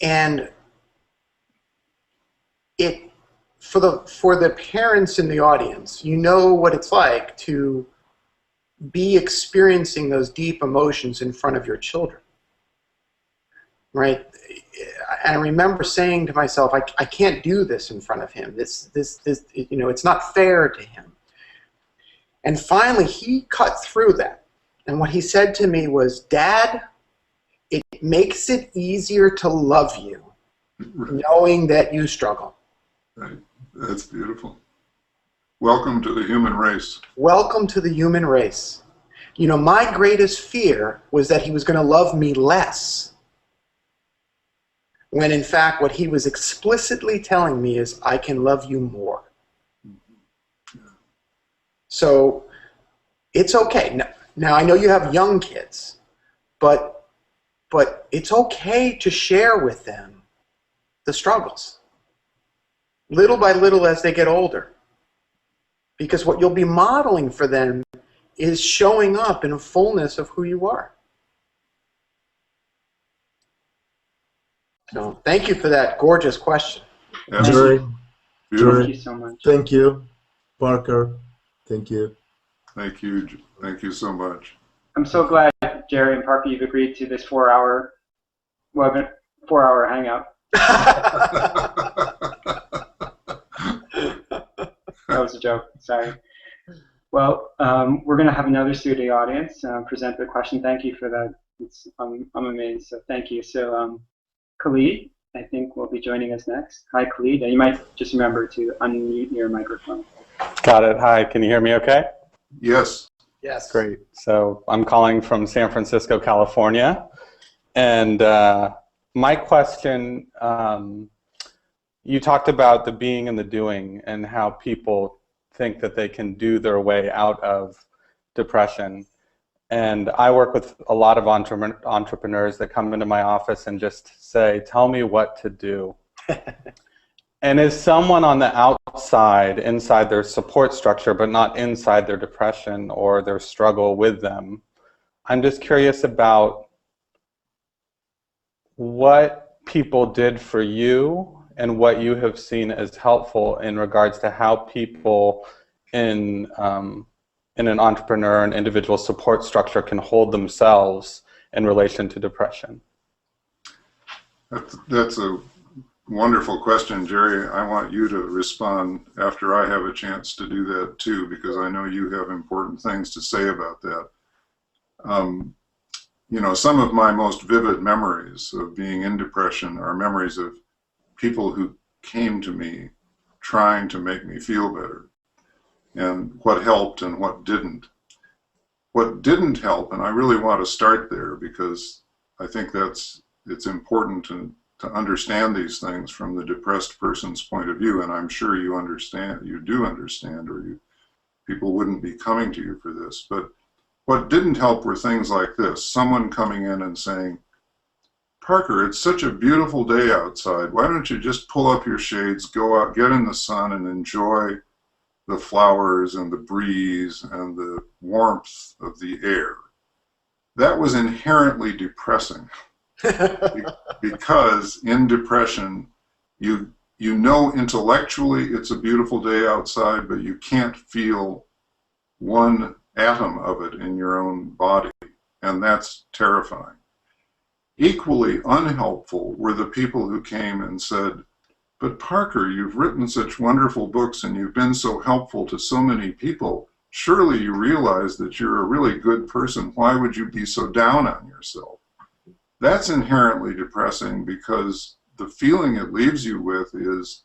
And for the parents in the audience, you know what it's like to be experiencing those deep emotions in front of your children, right? And I remember saying to myself, I can't do this in front of him. This, you know, it's not fair to him. And finally, he cut through that. And what he said to me was, Dad, it makes it easier to love you, knowing that you struggle. Right. That's beautiful. Welcome to the human race. Welcome to the human race. You know, my greatest fear was that he was going to love me less, when in fact what he was explicitly telling me is, I can love you more. Yeah. So it's okay. Now I know you have young kids, but it's okay to share with them the struggles, little by little as they get older. Because what you'll be modeling for them is showing up in a fullness of who you are. So thank you for that gorgeous question. Jerry, Thank you so much. thank you. Parker, thank you. Thank you. Thank you so much. I'm so glad, Jerry and Parker, you've agreed to this 4-hour hangout. That was a joke. Sorry. Well, we're going to have another studio audience present the question. Thank you for that. I'm amazed. So thank you. So Khalid, I think, will be joining us next. Hi, Khalid. You might just remember to unmute your microphone. Got it. Hi. Can you hear me okay? Yes. Yes. Great. So I'm calling from San Francisco, California. And my question, you talked about the being and the doing and how people think that they can do their way out of depression. And I work with a lot of entrepreneurs that come into my office and just say, tell me what to do. And as someone on the outside, inside their support structure, but not inside their depression or their struggle with them, I'm just curious about what people did for you and what you have seen as helpful in regards to how people in an entrepreneur and individual support structure can hold themselves in relation to depression. That's a wonderful question, Jerry. I want you to respond after I have a chance to do that too, because I know you have important things to say about that. You know, some of my most vivid memories of being in depression are memories of people who came to me trying to make me feel better, and what helped and what didn't. What didn't help, and I really want to start there because I think it's important to understand these things from the depressed person's point of view, and I'm sure you do understand, or people wouldn't be coming to you for this. But what didn't help were things like this: someone coming in and saying, Parker, it's such a beautiful day outside. Why don't you just pull up your shades, go out, get in the sun, and enjoy the flowers and the breeze and the warmth of the air? That was inherently depressing because in depression, you know intellectually it's a beautiful day outside, but you can't feel one atom of it in your own body, and that's terrifying. Equally unhelpful were the people who came and said, but Parker, you've written such wonderful books and you've been so helpful to so many people. Surely you realize that you're a really good person. Why would you be so down on yourself? That's inherently depressing because the feeling it leaves you with is,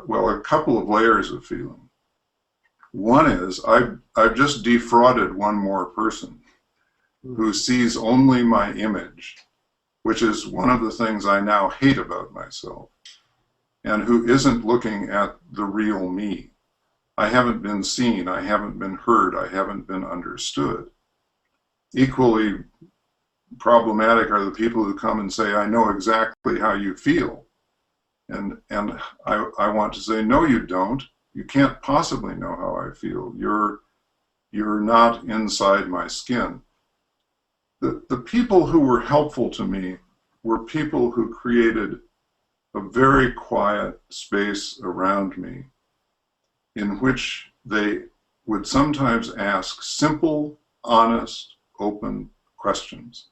well, a couple of layers of feeling. One is, I've just defrauded one more person who sees only my image, which is one of the things I now hate about myself, and who isn't looking at the real me. I haven't been seen, I haven't been heard, I haven't been understood. Equally problematic are the people who come and say, I know exactly how you feel. And I want to say, no, you don't. You can't possibly know how I feel. You're not inside my skin. The people who were helpful to me were people who created a very quiet space around me in which they would sometimes ask simple, honest, open questions.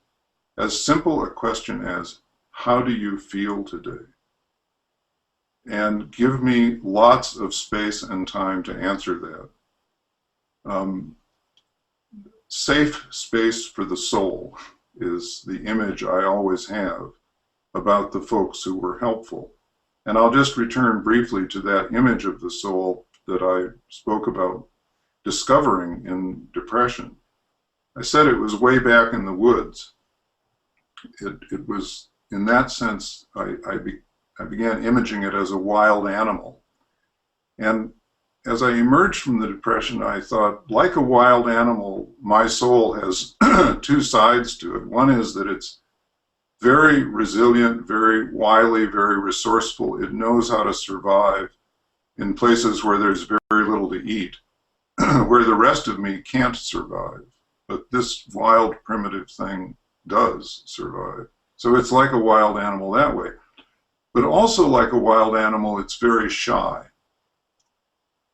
As simple a question as, how do you feel today? And give me lots of space and time to answer that. Safe space for the soul is the image I always have about the folks who were helpful. And I'll just return briefly to that image of the soul that I spoke about discovering in depression. I said it was way back in the woods. It was, in that sense, I began imaging it as a wild animal. And as I emerged from the depression, I thought, like a wild animal, my soul has two sides to it. One is that it's very resilient, very wily, very resourceful. It knows how to survive in places where there's very little to eat, where the rest of me can't survive. But this wild, primitive thing does survive. So it's like a wild animal that way. But also like a wild animal, it's very shy.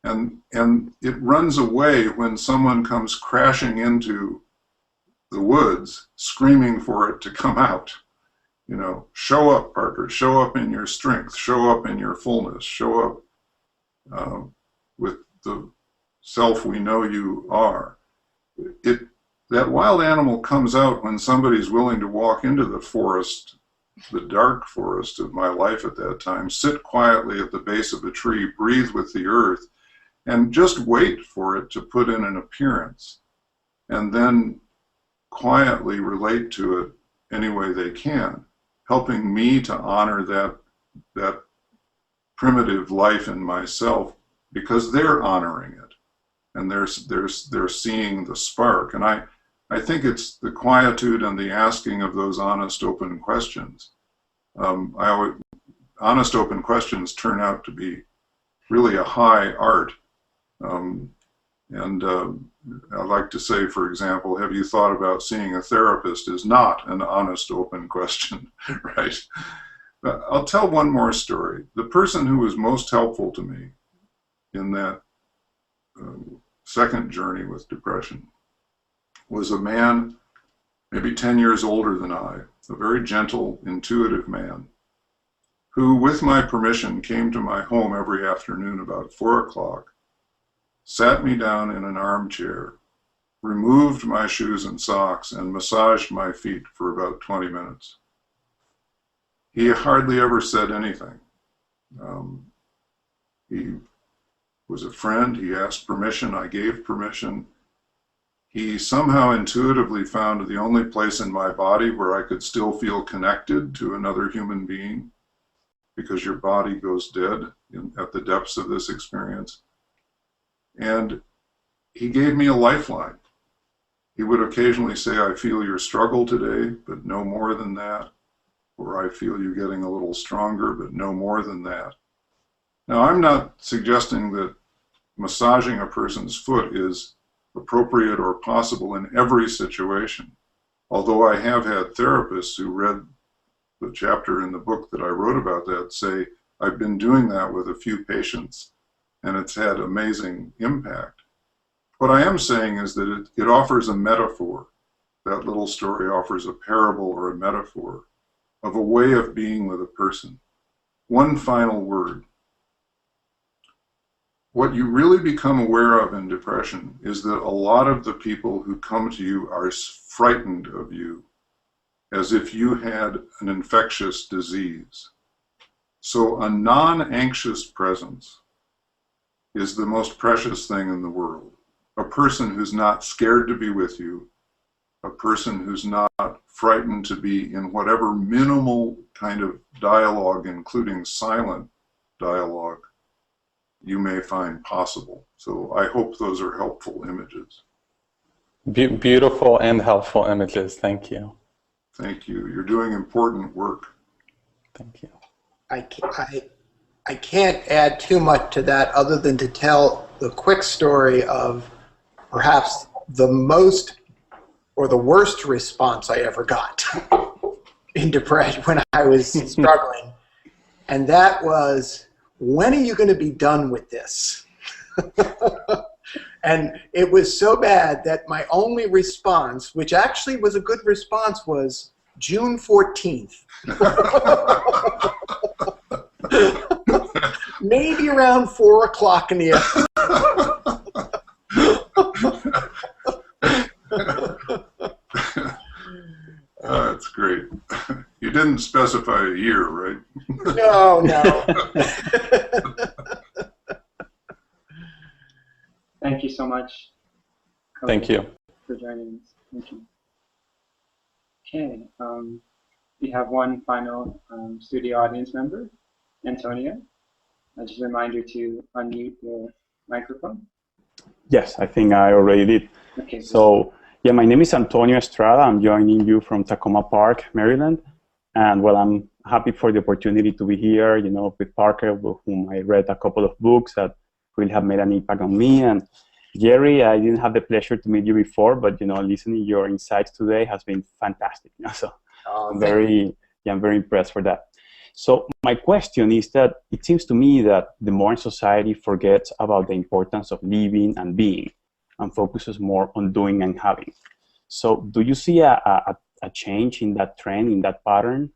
And it runs away when someone comes crashing into the woods, screaming for it to come out. You know, show up, Parker, show up in your strength, show up in your fullness, show up with the self we know you are. That wild animal comes out when somebody's willing to walk into the forest, the dark forest of my life at that time, sit quietly at the base of a tree, breathe with the earth, and just wait for it to put in an appearance, and then quietly relate to it any way they can, helping me to honor that primitive life in myself because they're honoring it, and they're seeing the spark. And I think it's the quietude and the asking of those honest, open questions. Honest, open questions turn out to be really a high art. I'd like to say, for example, have you thought about seeing a therapist is not an honest, open question, right? But I'll tell one more story. The person who was most helpful to me in that second journey with depression was a man maybe 10 years older than I, a very gentle, intuitive man, who, with my permission, came to my home every afternoon about 4 o'clock, sat me down in an armchair, removed my shoes and socks, and massaged my feet for about 20 minutes. He hardly ever said anything. He was a friend. He asked permission. I gave permission. He somehow intuitively found the only place in my body where I could still feel connected to another human being, because your body goes dead at the depths of this experience. And he gave me a lifeline. He would occasionally say, I feel your struggle today, but no more than that. Or I feel you getting a little stronger, but no more than that. Now, I'm not suggesting that massaging a person's foot is appropriate or possible in every situation. Although I have had therapists who read the chapter in the book that I wrote about that say, I've been doing that with a few patients and it's had amazing impact. What I am saying is that it offers a metaphor. That little story offers a parable or a metaphor of a way of being with a person. One final word. What you really become aware of in depression is that a lot of the people who come to you are frightened of you, as if you had an infectious disease. So a non-anxious presence is the most precious thing in the world. A person who's not scared to be with you, a person who's not frightened to be in whatever minimal kind of dialogue, including silent dialogue, you may find possible. So I hope those are helpful images. Beautiful and helpful images. Thank you. Thank you. You're doing important work. Thank you. I can't add too much to that other than to tell the quick story of perhaps the most or the worst response I ever got in depression when I was struggling. And that was, when are you going to be done with this? And it was so bad that my only response, which actually was a good response, was June 14th. Maybe around 4 o'clock in the afternoon. That's great. You didn't specify a year, right? No. Thank you so much. Thank you. For joining us. Thank you. Okay. We have one final studio audience member, Antonio. Just a reminder to unmute your microphone. Yes, I think I already did. Okay. So, yeah, my name is Antonio Estrada. I'm joining you from Tacoma Park, Maryland. And, well, I'm happy for the opportunity to be here, you know, with Parker, with whom I read a couple of books that really have made an impact on me. And Jerry, I didn't have the pleasure to meet you before, but, you know, listening to your insights today has been fantastic. So I'm very impressed for that. So my question is that it seems to me that the modern society forgets about the importance of living and being and focuses more on doing and having. So do you see a change in that trend, in that pattern?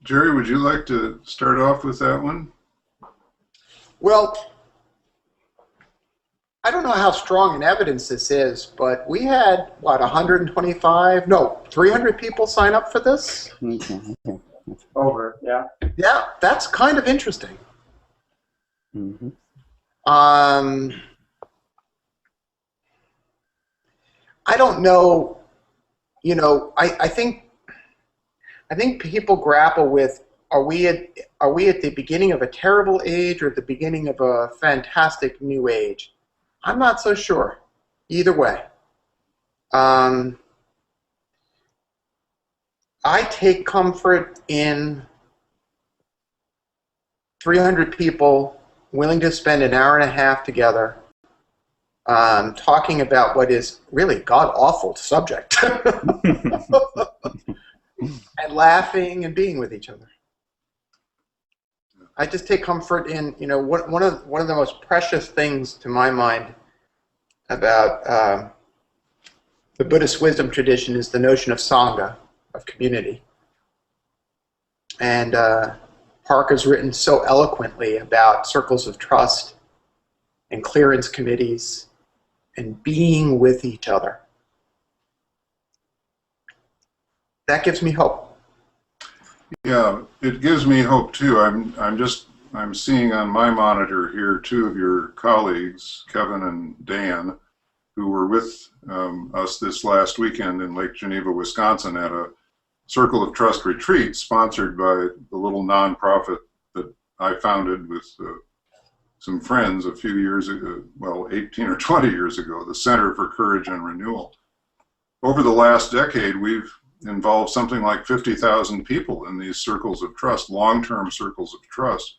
Jerry, would you like to start off with that one? Well, I don't know how strong an evidence this is, but we had, what, 300 people sign up for this? Over, yeah. Yeah, that's kind of interesting. Mm-hmm. I don't know, you know, I think people grapple with, are we at the beginning of a terrible age or at the beginning of a fantastic new age? I'm not so sure. Either way. I take comfort in 300 people willing to spend an hour and a half together talking about what is really god-awful subject. And laughing and being with each other. I just take comfort in, you know, one of the most precious things to my mind about the Buddhist wisdom tradition is the notion of sangha, of community. And Parker's written so eloquently about circles of trust and clearance committees and being with each other. That gives me hope. Yeah, it gives me hope too. I'm seeing on my monitor here two of your colleagues, Kevin and Dan, who were with us this last weekend in Lake Geneva, Wisconsin at a Circle of Trust retreat sponsored by the little nonprofit that I founded with some friends a few years ago, well, 18 or 20 years ago, the Center for Courage and Renewal. Over the last decade, we've involved something like 50,000 people in these circles of trust, long-term circles of trust,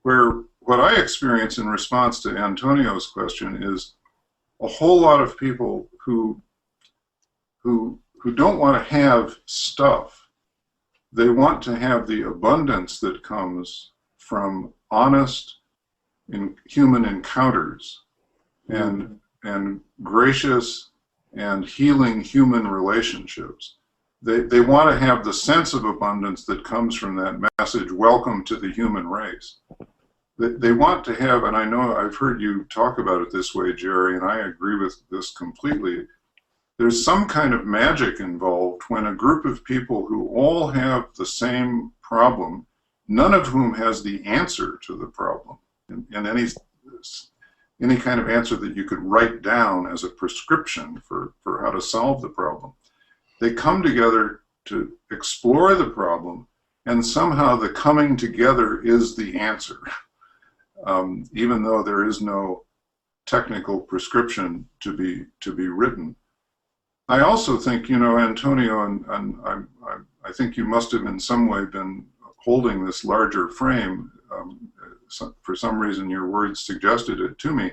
where what I experience in response to Antonio's question is a whole lot of people who don't want to have stuff. They want to have the abundance that comes from honest human encounters and gracious and healing human relationships. They want to have the sense of abundance that comes from that message, welcome to the human race. They want to have, and I know I've heard you talk about it this way, Jerry, and I agree with this completely. There's some kind of magic involved when a group of people who all have the same problem, none of whom has the answer to the problem, and any kind of answer that you could write down as a prescription for how to solve the problem. They come together to explore the problem, and somehow the coming together is the answer, even though there is no technical prescription to be written. I also think, you know, Antonio, and I think you must have in some way been holding this larger frame. For some reason, your words suggested it to me. I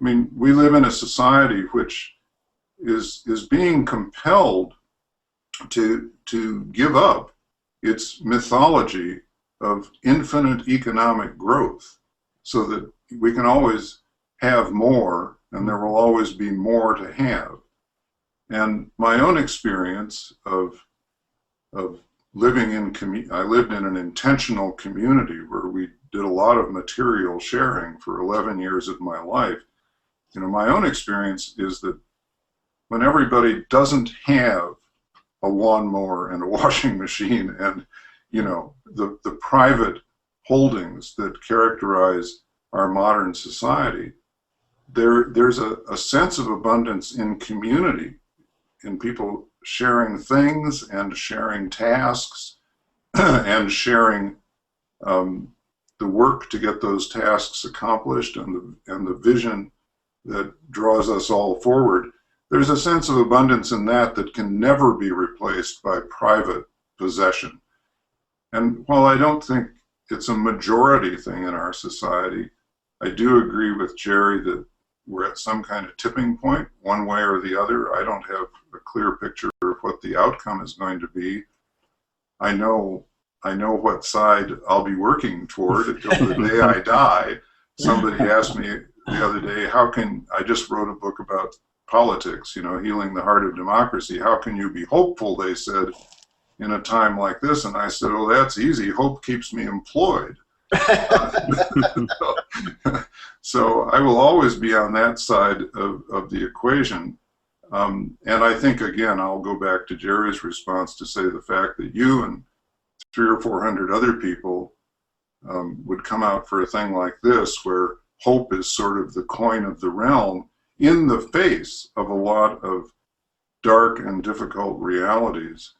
mean, we live in a society which is being compelled to give up its mythology of infinite economic growth so that we can always have more and there will always be more to have. And my own experience of living in I lived in an intentional community where we did a lot of material sharing for 11 years of my life. You know, my own experience is that when everybody doesn't have a lawnmower and a washing machine and, you know, the private holdings that characterize our modern society, there's a sense of abundance in community, in people sharing things and sharing tasks and sharing the work to get those tasks accomplished and the vision that draws us all forward. There's a sense of abundance in that can never be replaced by private possession. And while I don't think it's a majority thing in our society, I do agree with Jerry that we're at some kind of tipping point, one way or the other. I don't have a clear picture of what the outcome is going to be. I know what side I'll be working toward until the day I die. Somebody asked me the other day, I just wrote a book about politics, you know, healing the heart of democracy. How can you be hopeful, they said, in a time like this? And I said, oh, that's easy. Hope keeps me employed. So I will always be on that side of the equation. And I think, again, I'll go back to Jerry's response to say the fact that you and 300 or 400 other people would come out for a thing like this, where hope is sort of the coin of the realm in the face of a lot of dark and difficult realities.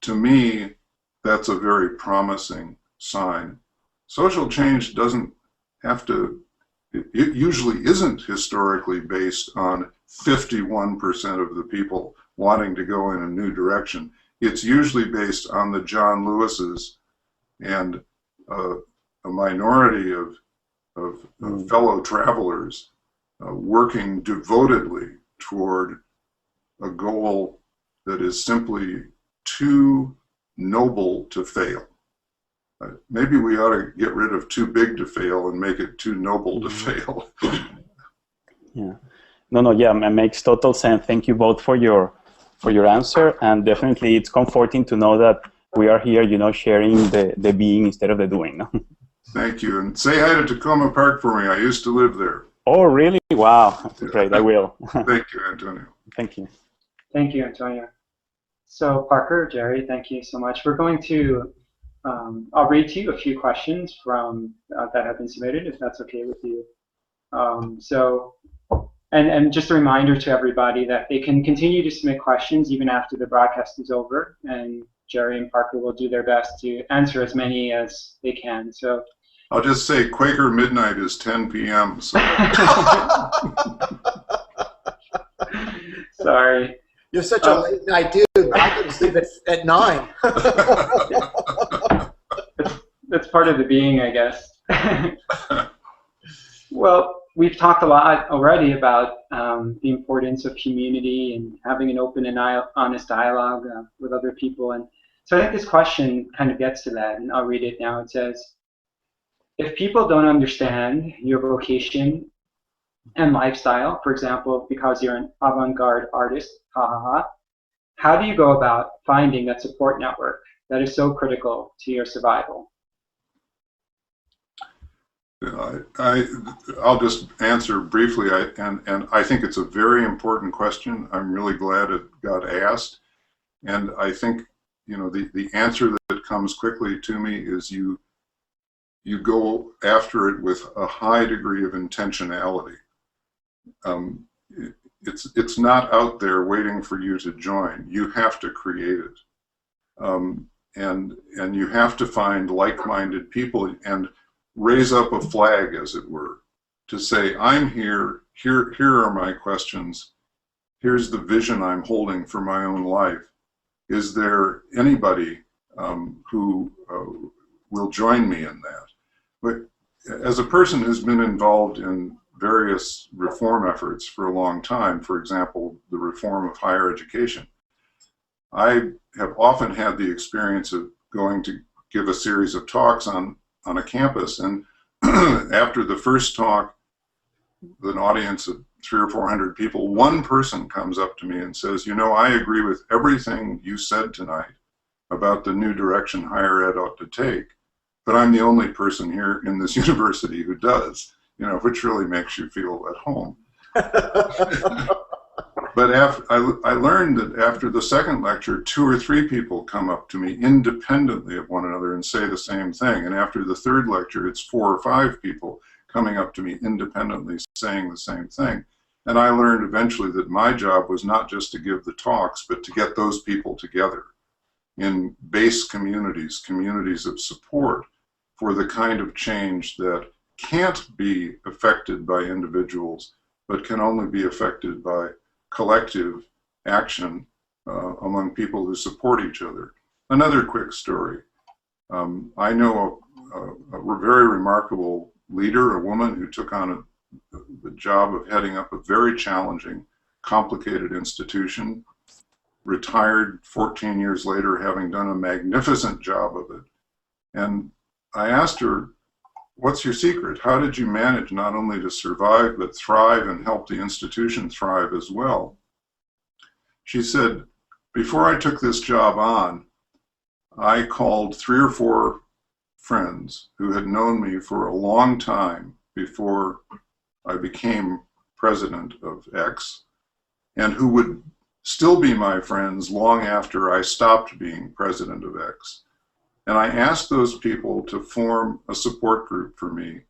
To me, that's a very promising sign. Social change doesn't have to, it usually isn't historically based on 51% of the people wanting to go in a new direction. It's usually based on the John Lewises and a minority of fellow travelers working devotedly toward a goal that is simply too noble to fail. Maybe we ought to get rid of too big to fail and make it too noble to fail. Yeah. Yeah, it makes total sense. Thank you both for your answer, and definitely it's comforting to know that we are here, you know, sharing the being instead of the doing. No? Thank you, and say hi to Tacoma Park for me. I used to live there. Oh, really? Wow. Great, I will. Thank you, Antonio. Thank you. Thank you, Antonio. So Parker, Jerry, thank you so much. We're going to, I'll read to you a few questions from that have been submitted, if that's okay with you. And just a reminder to everybody that they can continue to submit questions even after the broadcast is over, and Jerry and Parker will do their best to answer as many as they can. So I'll just say Quaker midnight is 10 p.m. So. Sorry. You're such a late night dude. I go to sleep at 9. That's part of the being, I guess. Well, we've talked a lot already about the importance of community and having an open and honest dialogue with other people. And so I think this question kind of gets to that, and I'll read it now. It says, if people don't understand your vocation and lifestyle, for example, because you're an avant-garde artist, how do you go about finding that support network that is so critical to your survival? I'll just answer briefly, and I think it's a very important question. I'm really glad it got asked, and I think the answer that comes quickly to me is you go after it with a high degree of intentionality. It's not out there waiting for you to join. You have to create it, and you have to find like-minded people and raise up a flag, as it were, to say, I'm here, here are my questions, here's the vision I'm holding for my own life. Is there anybody who will join me in that? But as a person who's been involved in various reform efforts for a long time, for example, the reform of higher education, I have often had the experience of going to give a series of talks on a campus, and after the first talk, an audience of 300 or 400 people, one person comes up to me and says, I agree with everything you said tonight about the new direction higher ed ought to take, but I'm the only person here in this university who does, which really makes you feel at home. But I learned that after the second lecture, 2 or 3 people come up to me independently of one another and say the same thing. And after the third lecture, it's 4 or 5 people coming up to me independently saying the same thing. And I learned eventually that my job was not just to give the talks, but to get those people together in base communities, communities of support for the kind of change that can't be affected by individuals, but can only be affected by collective action among people who support each other. Another quick story. I know a very remarkable leader, a woman who took on the job of heading up a very challenging, complicated institution, retired 14 years later having done a magnificent job of it. And I asked her, what's your secret? How did you manage not only to survive, but thrive and help the institution thrive as well? She said, before I took this job on, I called 3 or 4 friends who had known me for a long time before I became president of X, and who would still be my friends long after I stopped being president of X. And I asked those people to form a support group for me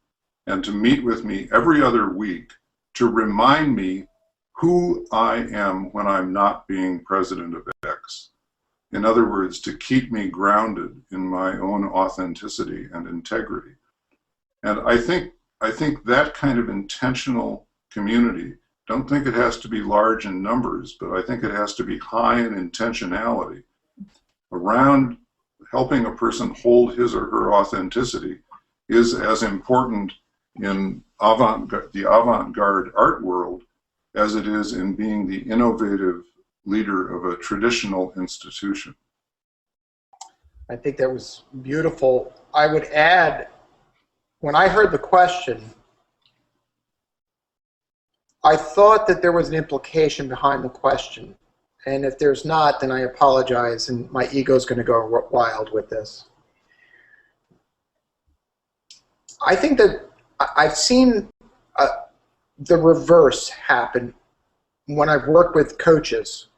and to meet with me every other week to remind me who I am when I'm not being president of X. In other words, to keep me grounded in my own authenticity and integrity. And I think that kind of intentional community, don't think it has to be large in numbers, but I think it has to be high in intentionality around helping a person hold his or her authenticity, is as important in the avant-garde art world as it is in being the innovative leader of a traditional institution. I think that was beautiful. I would add, when I heard the question, I thought that there was an implication behind the question. And if there's not, then I apologize, and my ego's going to go wild with this. I think that I've seen the reverse happen when I've worked with coaches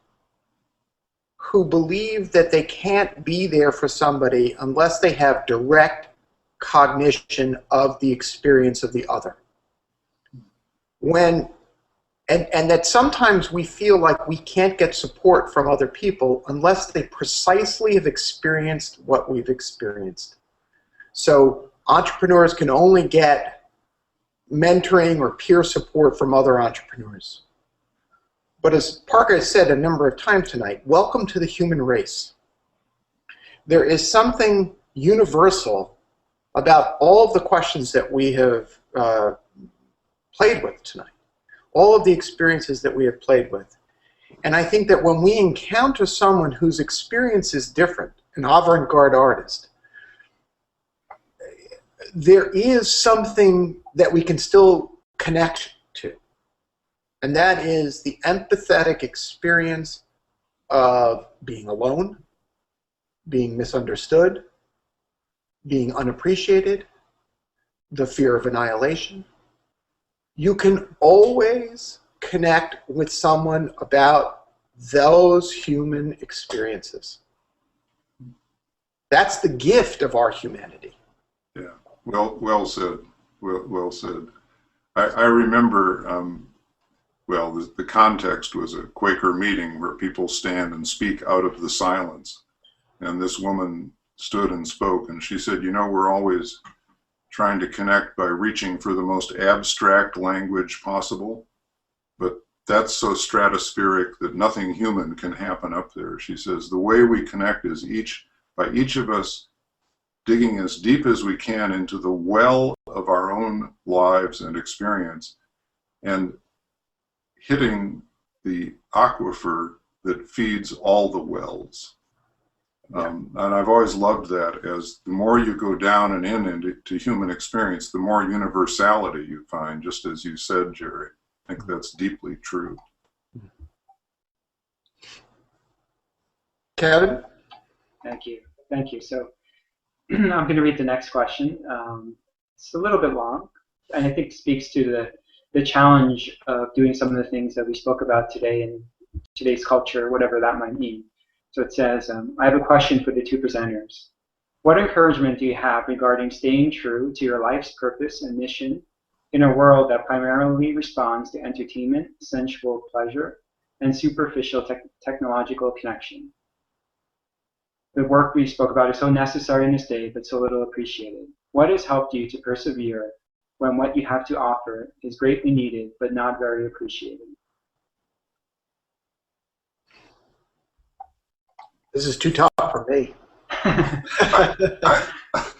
who believe that they can't be there for somebody unless they have direct cognition of the experience of the other. And that sometimes we feel like we can't get support from other people unless they precisely have experienced what we've experienced. So entrepreneurs can only get mentoring or peer support from other entrepreneurs. But as Parker has said a number of times tonight, welcome to the human race. There is something universal about all of the questions that we have played with tonight, all of the experiences that we have played with. And I think that when we encounter someone whose experience is different, an avant-garde artist, there is something that we can still connect to. And that is the empathetic experience of being alone, being misunderstood, being unappreciated, the fear of annihilation. You can always connect with someone about those human experiences. That's the gift of our humanity. Yeah, well said. Well said. I remember, well, the context was a Quaker meeting where people stand and speak out of the silence. And this woman stood and spoke, and she said, you know, we're always trying to connect by reaching for the most abstract language possible, but that's so stratospheric that nothing human can happen up there. She says the way we connect is by each of us digging as deep as we can into the well of our own lives and experience and hitting the aquifer that feeds all the wells. And I've always loved that, as the more you go down and into human experience, the more universality you find, just as you said, Jerry. I think that's deeply true. Kevin? Thank you. Thank you. So I'm going to read the next question. It's a little bit long, and I think speaks to the challenge of doing some of the things that we spoke about today in today's culture, whatever that might mean. So it says, I have a question for the two presenters. What encouragement do you have regarding staying true to your life's purpose and mission in a world that primarily responds to entertainment, sensual pleasure, and superficial technological connection? The work we spoke about is so necessary in this day, but so little appreciated. What has helped you to persevere when what you have to offer is greatly needed, but not very appreciated? This is too tough for me. I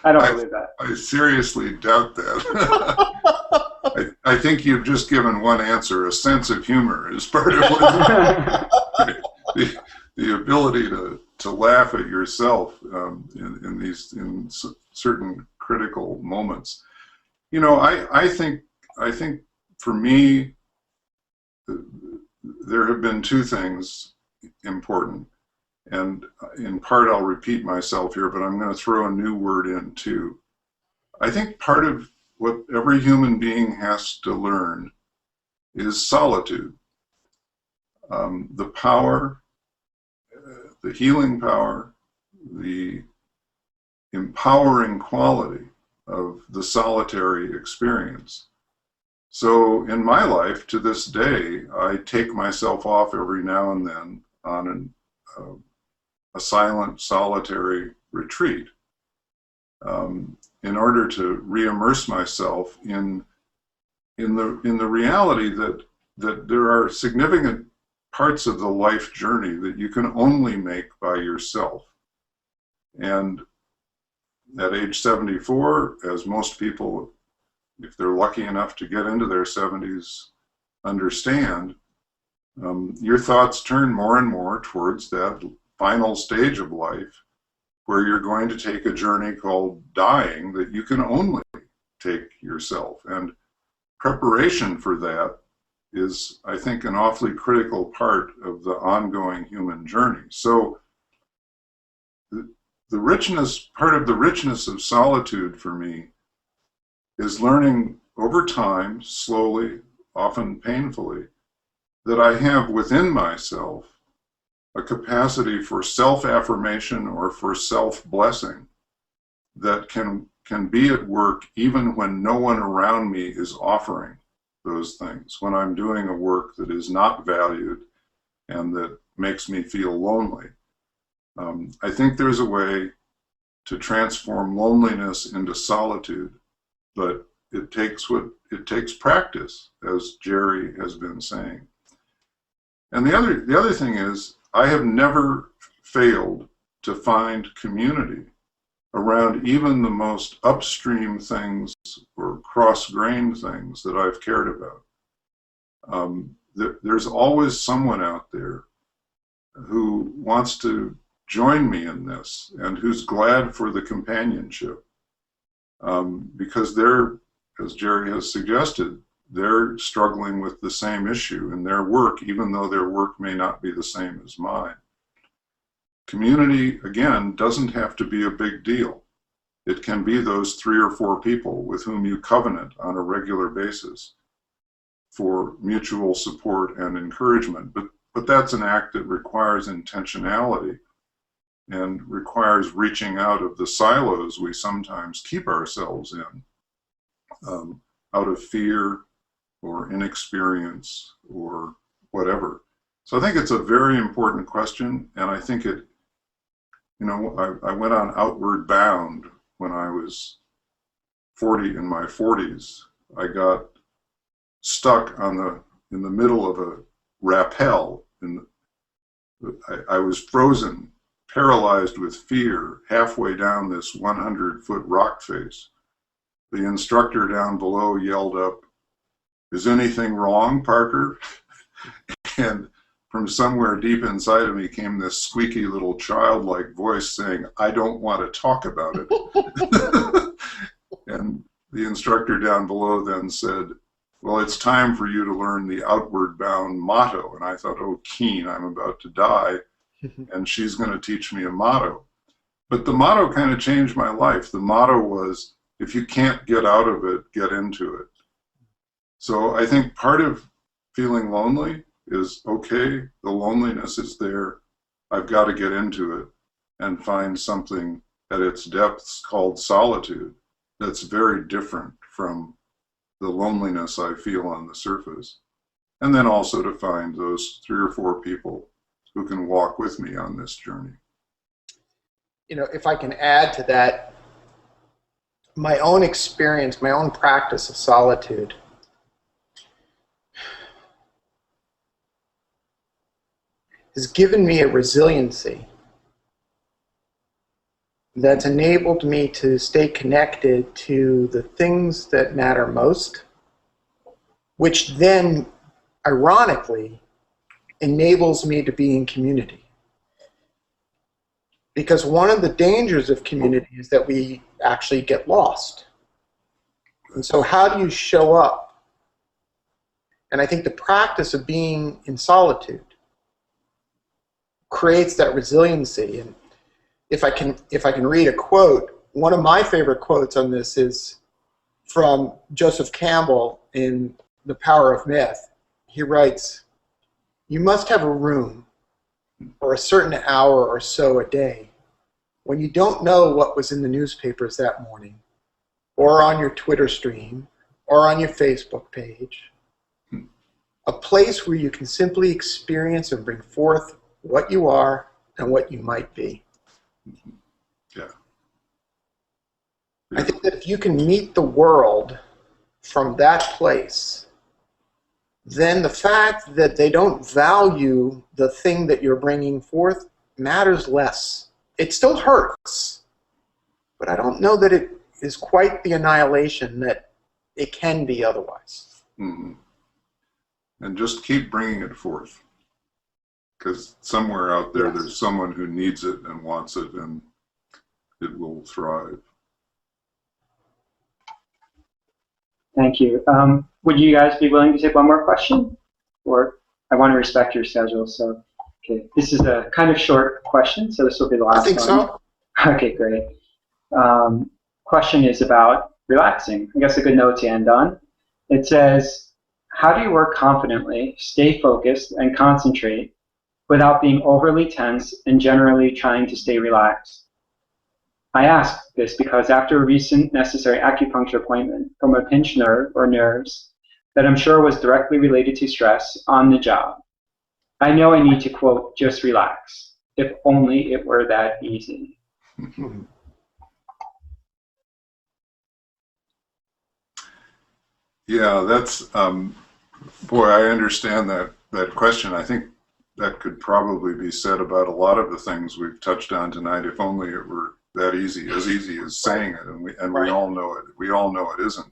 don't believe that. I seriously doubt that. I think you've just given one answer. A sense of humor is part of what the ability to laugh at yourself in certain critical moments. You know, I think for me there have been two things important. And in part, I'll repeat myself here, but I'm going to throw a new word in too. I think part of what every human being has to learn is solitude. The power, the healing power, the empowering quality of the solitary experience. So in my life, to this day, I take myself off every now and then on a silent, solitary retreat in order to re-immerse myself in the reality that there are significant parts of the life journey that you can only make by yourself. And at age 74, as most people, if they're lucky enough to get into their 70s, understand, your thoughts turn more and more towards that final stage of life where you're going to take a journey called dying that you can only take yourself. And preparation for that is, I think, an awfully critical part of the ongoing human journey. So the richness, part of the richness of solitude for me is learning over time, slowly, often painfully, that I have within myself a capacity for self-affirmation or for self-blessing that can be at work even when no one around me is offering those things, when I'm doing a work that is not valued and that makes me feel lonely. I think there's a way to transform loneliness into solitude, but it takes practice, as Jerry has been saying. And the other thing is, I have never failed to find community around even the most upstream things or cross-grained things that I've cared about. There's always someone out there who wants to join me in this and who's glad for the companionship, because they're, as Jerry has suggested, they're struggling with the same issue in their work, even though their work may not be the same as mine. Community, again, doesn't have to be a big deal. It can be those 3 or 4 people with whom you covenant on a regular basis for mutual support and encouragement. But that's an act that requires intentionality and requires reaching out of the silos we sometimes keep ourselves in, out of fear or inexperience or whatever. So I think it's a very important question, and I think it, you know, I went on Outward Bound when I was in my 40s. I got stuck in the middle of a rappel. I was frozen, paralyzed with fear, halfway down this 100-foot rock face. The instructor down below yelled up, "Is anything wrong, Parker?" And from somewhere deep inside of me came this squeaky little childlike voice saying, "I don't want to talk about it." And the instructor down below then said, "Well, it's time for you to learn the Outward Bound motto." And I thought, oh, Keen, I'm about to die, and she's going to teach me a motto. But the motto kind of changed my life. The motto was, if you can't get out of it, get into it. So I think part of feeling lonely is, okay, the loneliness is there. I've got to get into it and find something at its depths called solitude that's very different from the loneliness I feel on the surface. And then also to find those 3 or 4 people who can walk with me on this journey. You know, if I can add to that, my own experience, my own practice of solitude has given me a resiliency that's enabled me to stay connected to the things that matter most, which then, ironically, enables me to be in community. Because one of the dangers of community is that we actually get lost. And so how do you show up? And I think the practice of being in solitude creates that resiliency. And if I can read a quote, one of my favorite quotes on this is from Joseph Campbell in The Power of Myth. He writes, "You must have a room or a certain hour or so a day when you don't know what was in the newspapers that morning, or on your Twitter stream, or on your Facebook page. A place where you can simply experience and bring forth what you are and what you might be." Yeah. I think that if you can meet the world from that place, then the fact that they don't value the thing that you're bringing forth matters less. It still hurts, but I don't know that it is quite the annihilation that it can be otherwise. Mm-hmm. And just keep bringing it forth, because somewhere out there, there's someone who needs it and wants it, and it will thrive. Thank you. Would you guys be willing to take one more question? Or I want to respect your schedule, so okay. This is a kind of short question, so this will be the last one. I think so. Okay, great. Question is about relaxing. I guess a good note to end on. It says, how do you work confidently, stay focused, and concentrate without being overly tense and generally trying to stay relaxed? I ask this because after a recent necessary acupuncture appointment from a pinched nerve or nerves that I'm sure was directly related to stress on the job, I know I need to, quote, just relax, if only it were that easy. Yeah, that's, boy, I understand that question. I think that could probably be said about a lot of the things we've touched on tonight, if only it were that easy, as easy as saying it, and we all know it. We all know it isn't.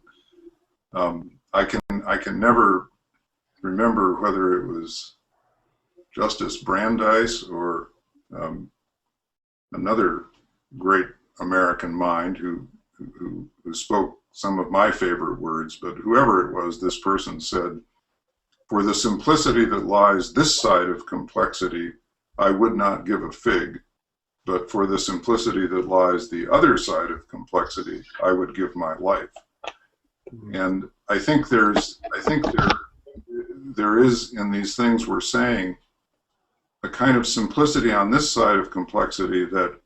I can never remember whether it was Justice Brandeis or another great American mind who spoke some of my favorite words, but whoever it was, this person said, "For the simplicity that lies this side of complexity, I would not give a fig, but for the simplicity that lies the other side of complexity, I would give my life." And I think there is in these things we're saying a kind of simplicity on this side of complexity that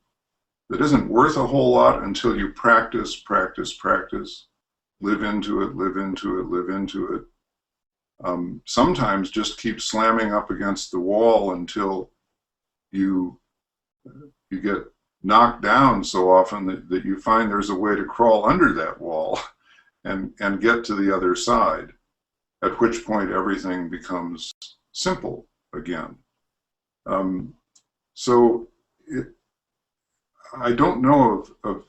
isn't worth a whole lot until you practice, practice, practice, live into it, live into it, live into it. Sometimes just keep slamming up against the wall until you get knocked down so often that you find there's a way to crawl under that wall and get to the other side, at which point everything becomes simple again. So I don't know of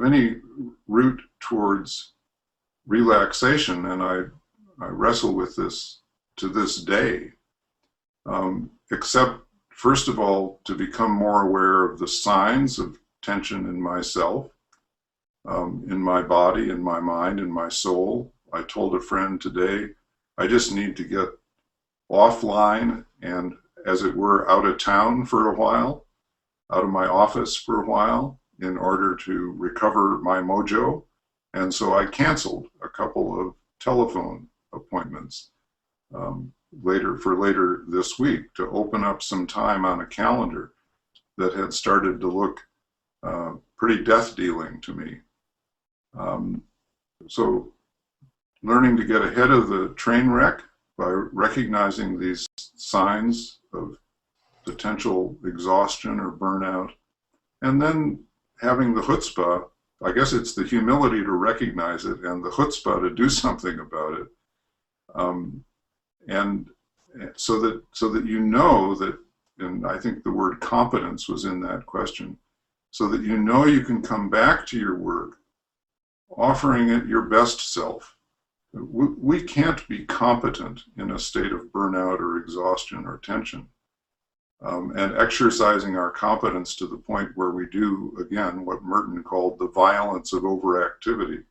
any route towards relaxation, and I wrestle with this to this day, except first of all to become more aware of the signs of tension in myself, in my body, in my mind, in my soul. I told a friend today, I just need to get offline and, as it were, out of town for a while, out of my office for a while, in order to recover my mojo. And so I canceled a couple of telephone appointments later this week to open up some time on a calendar that had started to look pretty death-dealing to me. So learning to get ahead of the train wreck by recognizing these signs of potential exhaustion or burnout, and then having the chutzpah, I guess it's the humility to recognize it and the chutzpah to do something about it, and so that you know that, and I think the word competence was in that question, so that you know you can come back to your work offering it your best self. We can't be competent in a state of burnout or exhaustion or tension. And exercising our competence to the point where we do, again, what Merton called the violence of overactivity,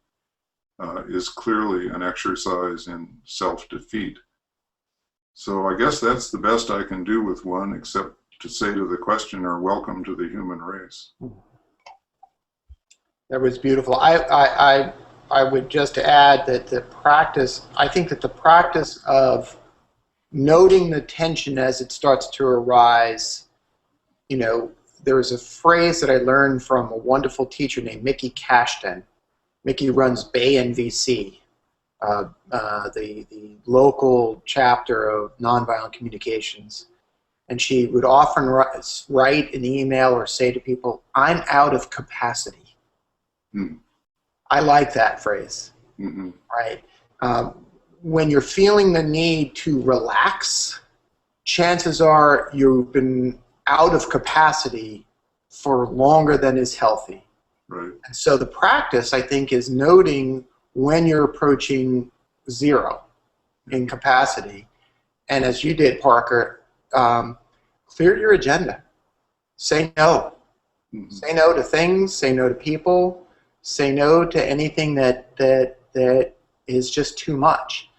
is clearly an exercise in self-defeat. So I guess that's the best I can do with one, except to say to the questioner, welcome to the human race. That was beautiful. I would just add that the practice, I think that the practice of noting the tension as it starts to arise, you know, there was a phrase that I learned from a wonderful teacher named Mickey Cashton. Mickey runs Bay NVC, the local chapter of nonviolent communications. And she would often write an email or say to people, "I'm out of capacity." I like that phrase, right? When you're feeling the need to relax, chances are you've been out of capacity for longer than is healthy. Right. And so the practice, I think, is noting when you're approaching zero in capacity. And as you did, Parker, clear your agenda. Say no. Say no to things, say no to people, say no to anything that is just too much.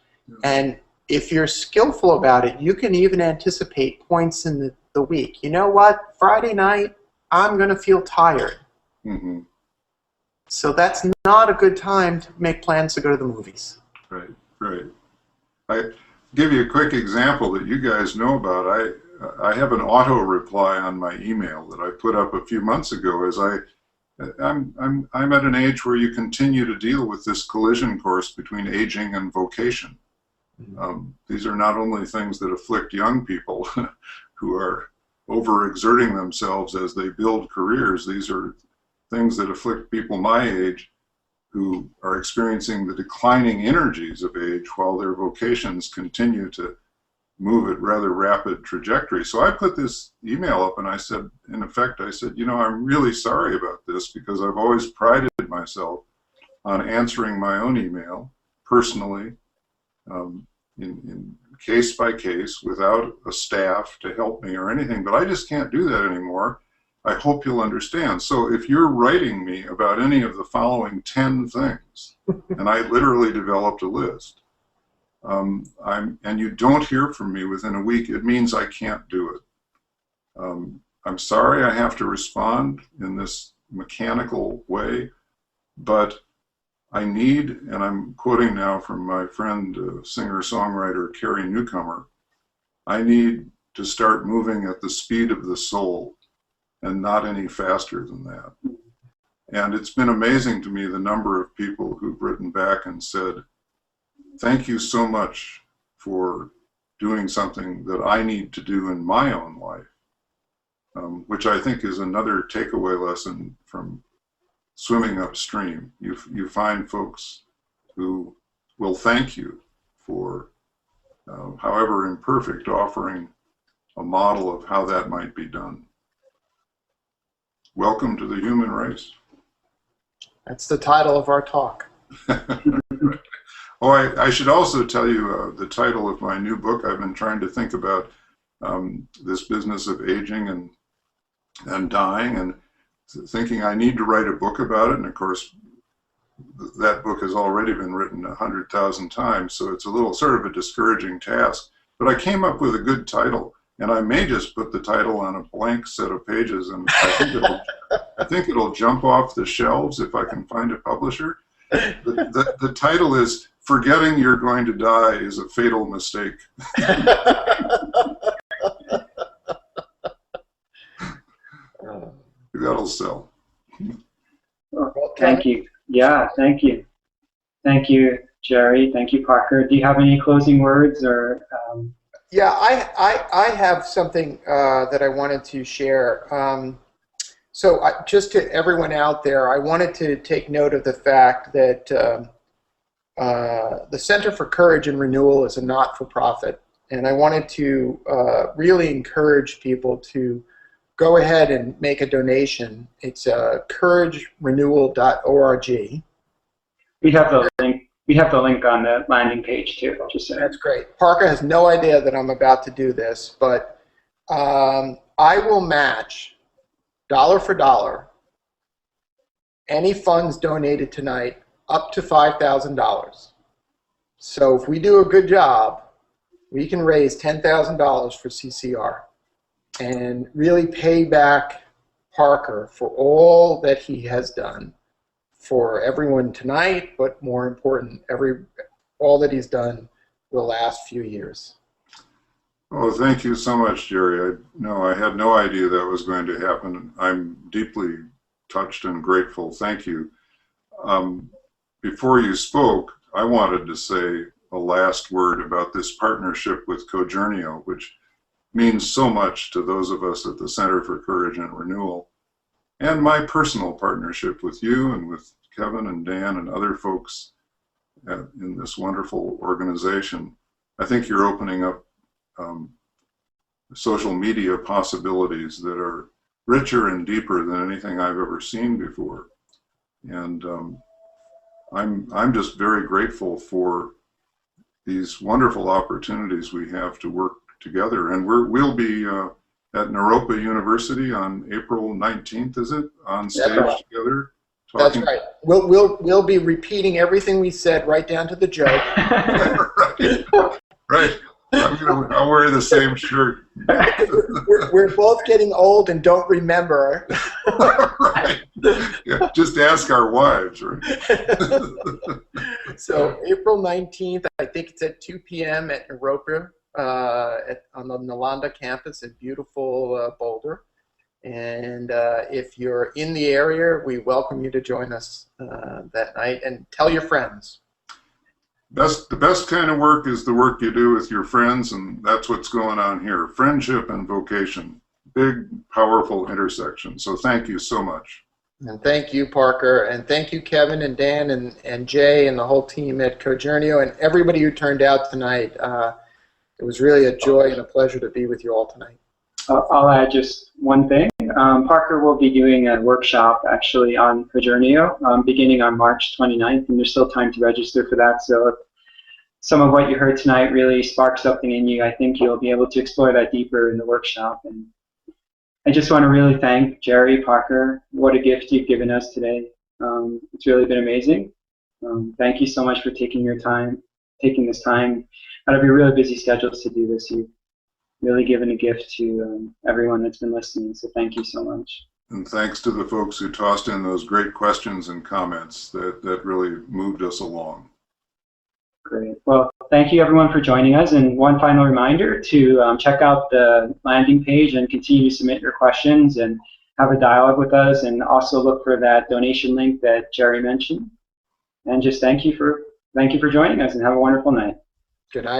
And if you're skillful about it, you can even anticipate points in the week. You know what? Friday night, I'm going to feel tired. So that's not a good time to make plans to go to the movies. Right, right. I give you a quick example that you guys know about. I have an auto reply on my email that I put up a few months ago as I'm at an age where you continue to deal with this collision course between aging and vocation. These are not only things that afflict young people who are overexerting themselves as they build careers. These are things that afflict people my age who are experiencing the declining energies of age while their vocations continue to move at rather rapid trajectory. So I put this email up and I said, in effect, I said, you know, I'm really sorry about this because I've always prided myself on answering my own email personally, in case by case, without a staff to help me or anything, but I just can't do that anymore. I hope you'll understand. So if you're writing me about any of the following 10 things, and I literally developed a list, and you don't hear from me within a week, it means I can't do it. I'm sorry I have to respond in this mechanical way, but I need, and I'm quoting now from my friend, singer-songwriter Carrie Newcomer, I need to start moving at the speed of the soul and not any faster than that. And it's been amazing to me the number of people who've written back and said, thank you so much for doing something that I need to do in my own life, which I think is another takeaway lesson from swimming upstream. You find folks who will thank you for, however imperfect, offering a model of how that might be done. Welcome to the human race. That's the title of our talk. Oh, I should also tell you the title of my new book. I've been trying to think about this business of aging and dying, and thinking I need to write a book about it. And of course, that book has already been written 100,000 times, so it's a little sort of a discouraging task. But I came up with a good title, and I may just put the title on a blank set of pages, and I think it'll jump off the shelves if I can find a publisher. The title is "Forgetting You're Going to Die is a Fatal Mistake." That'll sell. Well, thank you. Yeah, thank you. Thank you, Jerry. Thank you, Parker. Do you have any closing words or? Yeah, I have something that I wanted to share. Just to everyone out there, I wanted to take note of the fact that the Center for Courage and Renewal is a not-for-profit, and I wanted to really encourage people to go ahead and make a donation. It's couragerenewal.org. We have the link. We have the link on the landing page too. Just saying. That's great. Parker has no idea that I'm about to do this, but I will match dollar for dollar any funds donated tonight up to $5,000. So if we do a good job, we can raise $10,000 for CCR and really pay back Parker for all that he has done for everyone tonight, but more important, all that he's done the last few years. Oh, thank you so much, Jerry. I had no idea that was going to happen. I'm deeply touched and grateful. Thank you. Before you spoke, I wanted to say a last word about this partnership with Cojourneo, which means so much to those of us at the Center for Courage and Renewal, and my personal partnership with you and with Kevin and Dan and other folks in this wonderful organization. I think you're opening up social media possibilities that are richer and deeper than anything I've ever seen before. And I'm just very grateful for these wonderful opportunities we have to work together. And we'll be at Naropa University on April 19th, is it? On stage together. Talking. That's right. We'll be repeating everything we said right down to the joke. Right. I'll wear the same shirt. we're both getting old and don't remember. Right. Yeah, just ask our wives, right? So April 19th, I think it's at 2 p.m. at Naropa on the Nalanda campus in beautiful Boulder. And if you're in the area, we welcome you to join us that night, and tell your friends. The best kind of work is the work you do with your friends, and that's what's going on here. Friendship and vocation, big, powerful intersection. So thank you so much. And thank you, Parker, and thank you, Kevin and Dan and Jay and the whole team at Cojourneo and everybody who turned out tonight. It was really a joy and a pleasure to be with you all tonight. I'll add just one thing. Parker will be doing a workshop actually on Cojourneo beginning on March 29th, and there's still time to register for that. So if some of what you heard tonight really sparks something in you, I think you'll be able to explore that deeper in the workshop. And I just want to really thank Jerry, Parker. What a gift you've given us today. It's really been amazing. Thank you so much for taking this time out of your really busy schedules to do this. You've really given a gift to everyone that's been listening, so thank you so much. And thanks to the folks who tossed in those great questions and comments that really moved us along. Great. Well, thank you everyone for joining us. And one final reminder to check out the landing page and continue to submit your questions and have a dialogue with us, and also look for that donation link that Jerry mentioned. And just thank you for joining us, and have a wonderful night. Good night.